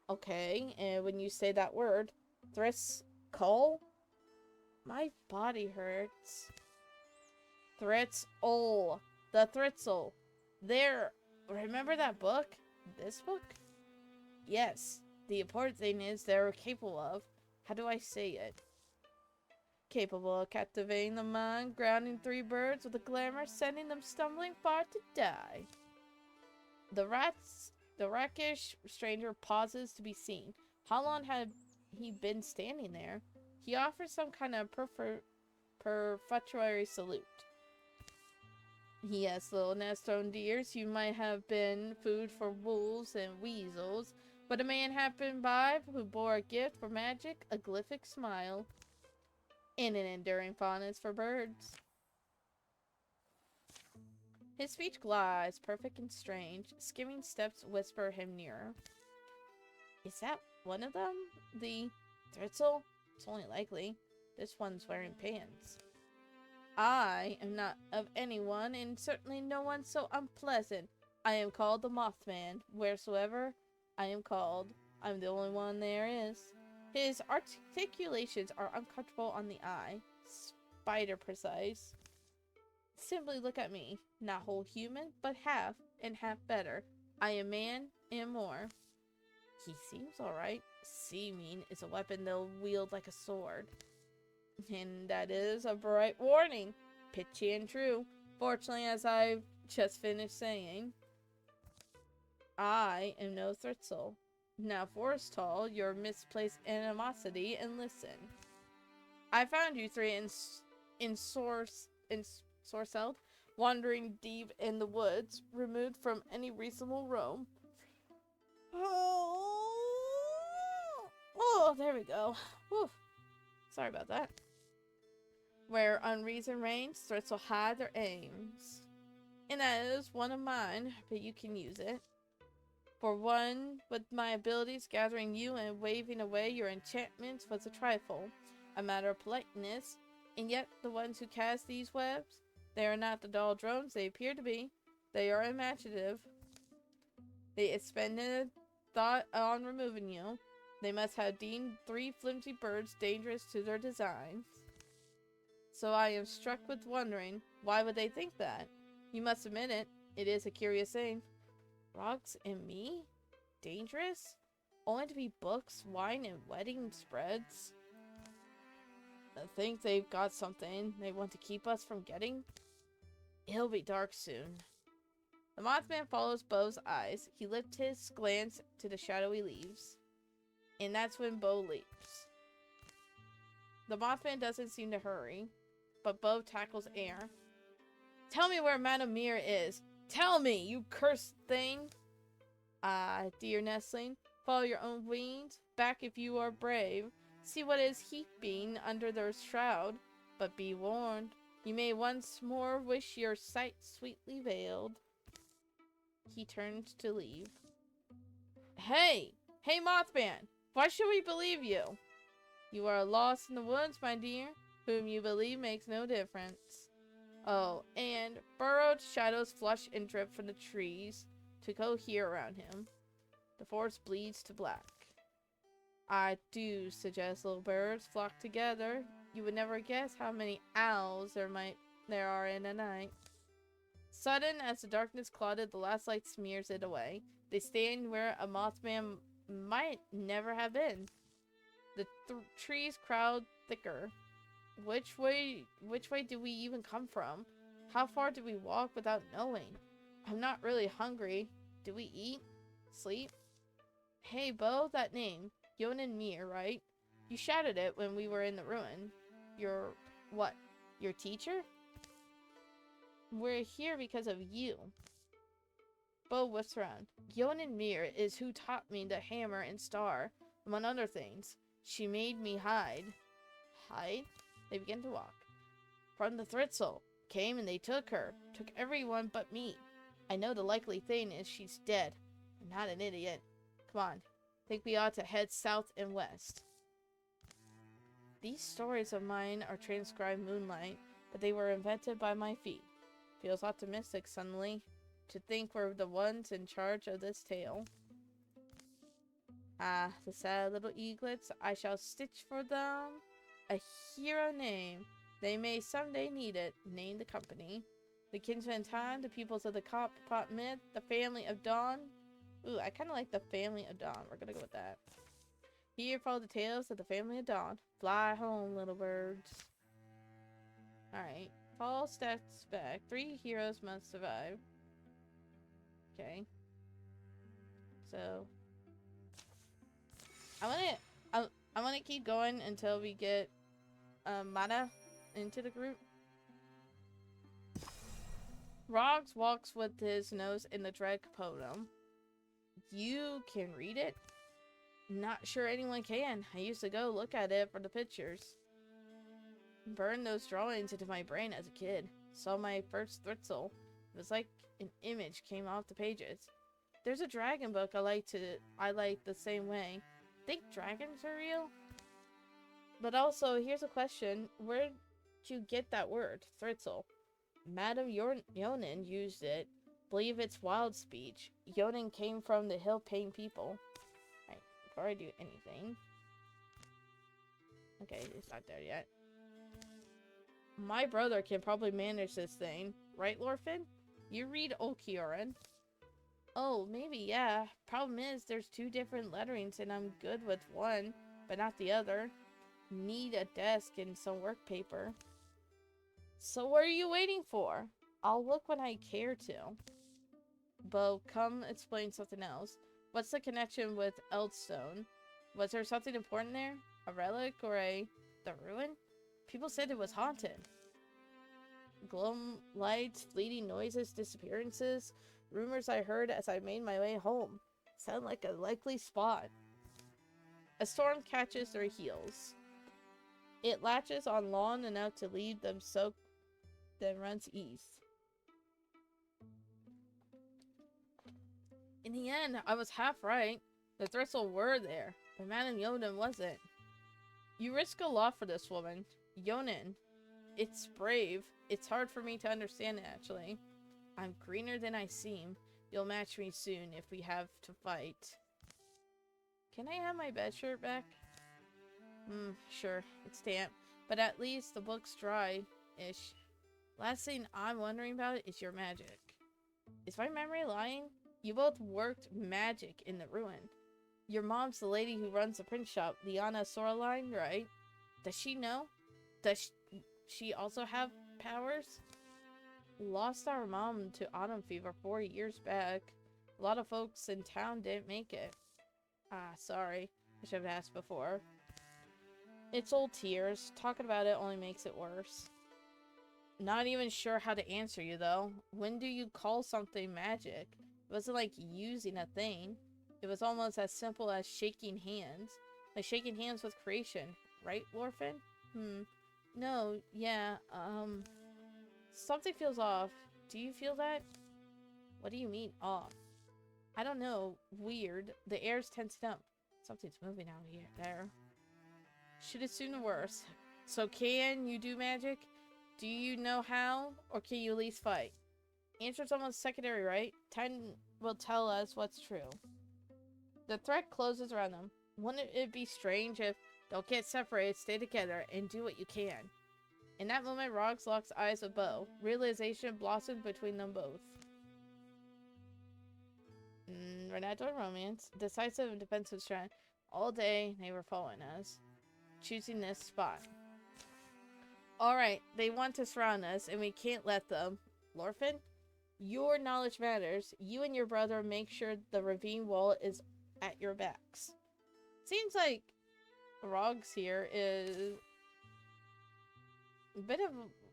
Okay, and when you say that word, Thritzel? My body hurts. Thritzel. The Thritzel. There. Remember that book? This book? Yes. The important thing is they're capable of. How do I say it? Capable of captivating the mind, grounding 3 birds with a glamour, sending them stumbling far to die. The rakish stranger pauses to be seen. How long had he been standing there? He offers some kind of perfunctory salute. Yes, little nest-owned dears, you might have been food for wolves and weasels, but a man happened by who bore a gift for magic, a glyphic smile, and an enduring fondness for birds. His speech glides, perfect and strange. Skimming steps whisper him nearer. Is that one of them? The Thritzel? It's only likely. This one's wearing pants. I am not of anyone, and certainly no one so unpleasant. I am called the Mothman. Wheresoever I am called, I'm the only one there is. His articulations are uncomfortable on the eye. Spider precise. Simply look at me. Not whole human, but half, and half better. I am man, and more. He seems alright. Seeming is a weapon they'll wield like a sword. And that is a bright warning. Pitchy and true. Fortunately, as I've just finished saying, I am no Thritzel. Now, Forrestal, your misplaced animosity, and listen. I found you 3 in Sorcelled, wandering deep in the woods, removed from any reasonable roam. Oh, there we go. Whew. Sorry about that. Where unreason reigns, threats will hide their aims. And that is one of mine, but you can use it. For one, with my abilities, gathering you and waving away your enchantments was a trifle, a matter of politeness, and yet the ones who cast these webs, they are not the dull drones they appear to be. They are imaginative. They expended thought on removing you. They must have deemed 3 flimsy birds dangerous to their designs. So I am struck with wondering, why would they think that? You must admit it. It is a curious thing. Frogs and me? Dangerous? Only to be books, wine, and wedding spreads? I think they've got something they want to keep us from getting. It'll be dark soon. The Mothman follows Bo's eyes. He lifts his glance to the shadowy leaves. And that's when Bo leaps. The Mothman doesn't seem to hurry, but Bo tackles air. Tell me where Madame Mir is. Tell me, you cursed thing. Ah, dear nestling, follow your own wings. Back if you are brave. See what is heaping under their shroud. But be warned, you may once more wish your sight sweetly veiled. He turned to leave. Hey! Hey, Mothman! Why should we believe you? You are lost in the woods, my dear. Whom you believe makes no difference. Oh, and burrowed shadows flush and drip from the trees to cohere around him. The forest bleeds to black. I do suggest little birds flock together. You would never guess how many owls there are in a night. Sudden, as the darkness clouded, the last light smears it away. They stand where a Mothman might never have been. The trees crowd thicker. Which way do we even come from? How far did we walk without knowing? I'm not really hungry. Do we eat? Sleep? Hey, Bo, that name. Wildermyth, right? You shouted it when we were in the ruin. Your... what? Your teacher? We're here because of you. Bo whiffs around. Wildermyth is who taught me the hammer and star, among other things. She made me hide. Hide? They began to walk. From the Thritzel. Came and they took her. Took everyone but me. I know the likely thing is she's dead. I'm not an idiot. Come on. Think we ought to head south and west. These stories of mine are transcribed moonlight, but they were invented by my feet. Feels optimistic suddenly to think we're the ones in charge of this tale. Ah, the sad little eaglets, I shall stitch for them a hero name. They may someday need it. Name the company. The Kinsman Time, the Peoples of the Pot Myth, the Family of Dawn. Ooh, I kind of like the Family of Dawn. We're gonna go with that. Here follow the tales of the Family of Dawn. Fly home, little birds. Alright. Fall steps back. 3 heroes must survive. Okay. So I wanna keep going until we get Mata into the group. Roggs walks with his nose in the dread capotum. You can read it? Not sure anyone can. I used to go look at it for the pictures. Burned those drawings into my brain as a kid. Saw my first Thritzel. It was like an image came off the pages. There's a dragon book I like the same way. Think dragons are real? But also, here's a question. Where'd you get that word, Thritzel? Madame Yonin used it. Believe it's wild speech. Yonin came from the hill-paying people. Alright, before I do anything. Okay, it's not there yet. My brother can probably manage this thing. Right, Lorfin? You read Olkioran. Oh, maybe, yeah. Problem is, there's 2 different letterings and I'm good with one, but not the other. Need a desk and some work paper. So what are you waiting for? I'll look when I care to. Bo, come explain something else. What's the connection with Eldstone? Was there something important there? A relic or the ruin? People said it was haunted. Glum lights, fleeting noises, disappearances. Rumors I heard as I made my way home. Sound like a likely spot. A storm catches their heels. It latches on long enough to leave them soaked, then runs east. In the end, I was half right. The Thritzel were there, but Madame Yonin wasn't. You risk a lot for this woman. Yonin. It's brave. It's hard for me to understand it, actually. I'm greener than I seem. You'll match me soon if we have to fight. Can I have my bedshirt back? Sure. It's damp. But at least the book's dry-ish. Last thing I'm wondering about is your magic. Is my memory lying? You both worked magic in the ruin. Your mom's the lady who runs the print shop, Liana Soraline, right? Does she know? Does she also have powers? Lost our mom to autumn fever 4 years back. A lot of folks in town didn't make it. Ah, sorry. I should have asked before. It's old tears. Talking about it only makes it worse. Not even sure how to answer you, though. When do you call something magic? It wasn't like using a thing. It was almost as simple as shaking hands. Like shaking hands with creation. Right, Lorphin? No, yeah, something feels off. Do you feel that? What do you mean, off? I don't know. Weird. The air's tensing up. Something's moving out here. There. Should assume worse. So can you do magic? Do you know how? Or can you at least fight? Answer's almost secondary, right? Time will tell us what's true. The threat closes around them. Wouldn't it be strange if don't get separated, stay together, and do what you can? In that moment, Rox locks eyes with Bo. Realization blossomed between them both. We're not doing romance. Decisive and defensive strength. All day, they were following us. Choosing this spot. Alright, they want to surround us, and we can't let them. Lorphin? Your knowledge matters. You and your brother make sure the ravine wall is at your backs. Seems like Rogs here is a bit of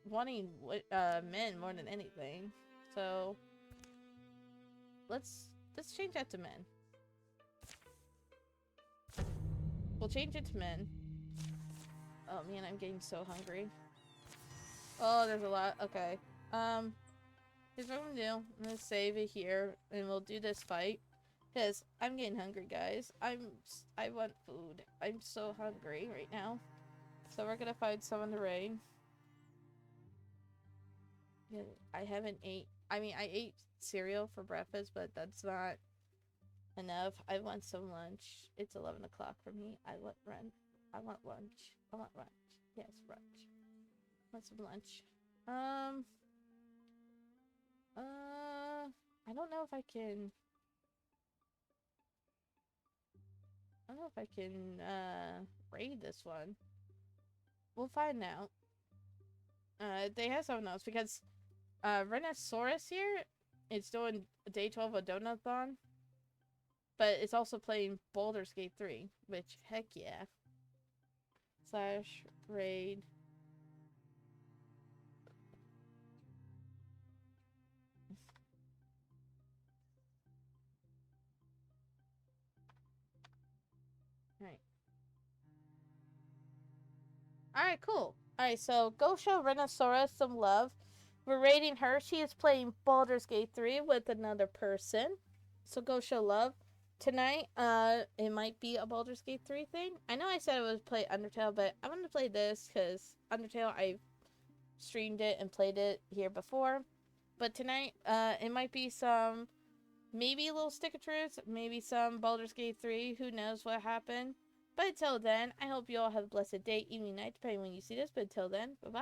wanting men more than anything. So let's change that to men. We'll change it to men. Oh man, I'm getting so hungry. Oh, there's a lot. Okay. Here's what I'm gonna do. I'm gonna save it here, and we'll do this fight. Because I'm getting hungry, guys. I want food. I'm so hungry right now. So we're gonna find someone to raid. Yeah, I haven't ate. I mean, I ate cereal for breakfast, but that's not enough. I want some lunch. It's 11 o'clock for me. I want lunch. I want lunch. I want lunch. Yes, lunch. I want some lunch. I don't know if I can. I don't know if I can raid this one. We'll find out. They have someone else because Rhinoceros here, it's doing day 12 of Donuthon, but it's also playing Baldur's Gate 3, which heck yeah. / raid. Alright, cool. Alright, so go show Rhinoceros some love. We're raiding her. She is playing Baldur's Gate 3 with another person. So go show love. Tonight, it might be a Baldur's Gate 3 thing. I know I said I would play Undertale, but I'm going to play this because Undertale, I've streamed it and played it here before. But tonight, it might be some, maybe a little Stick of Truth, maybe some Baldur's Gate 3. Who knows what happened. But until then, I hope you all have a blessed day, evening, night, depending when you see this. But until then, bye-bye.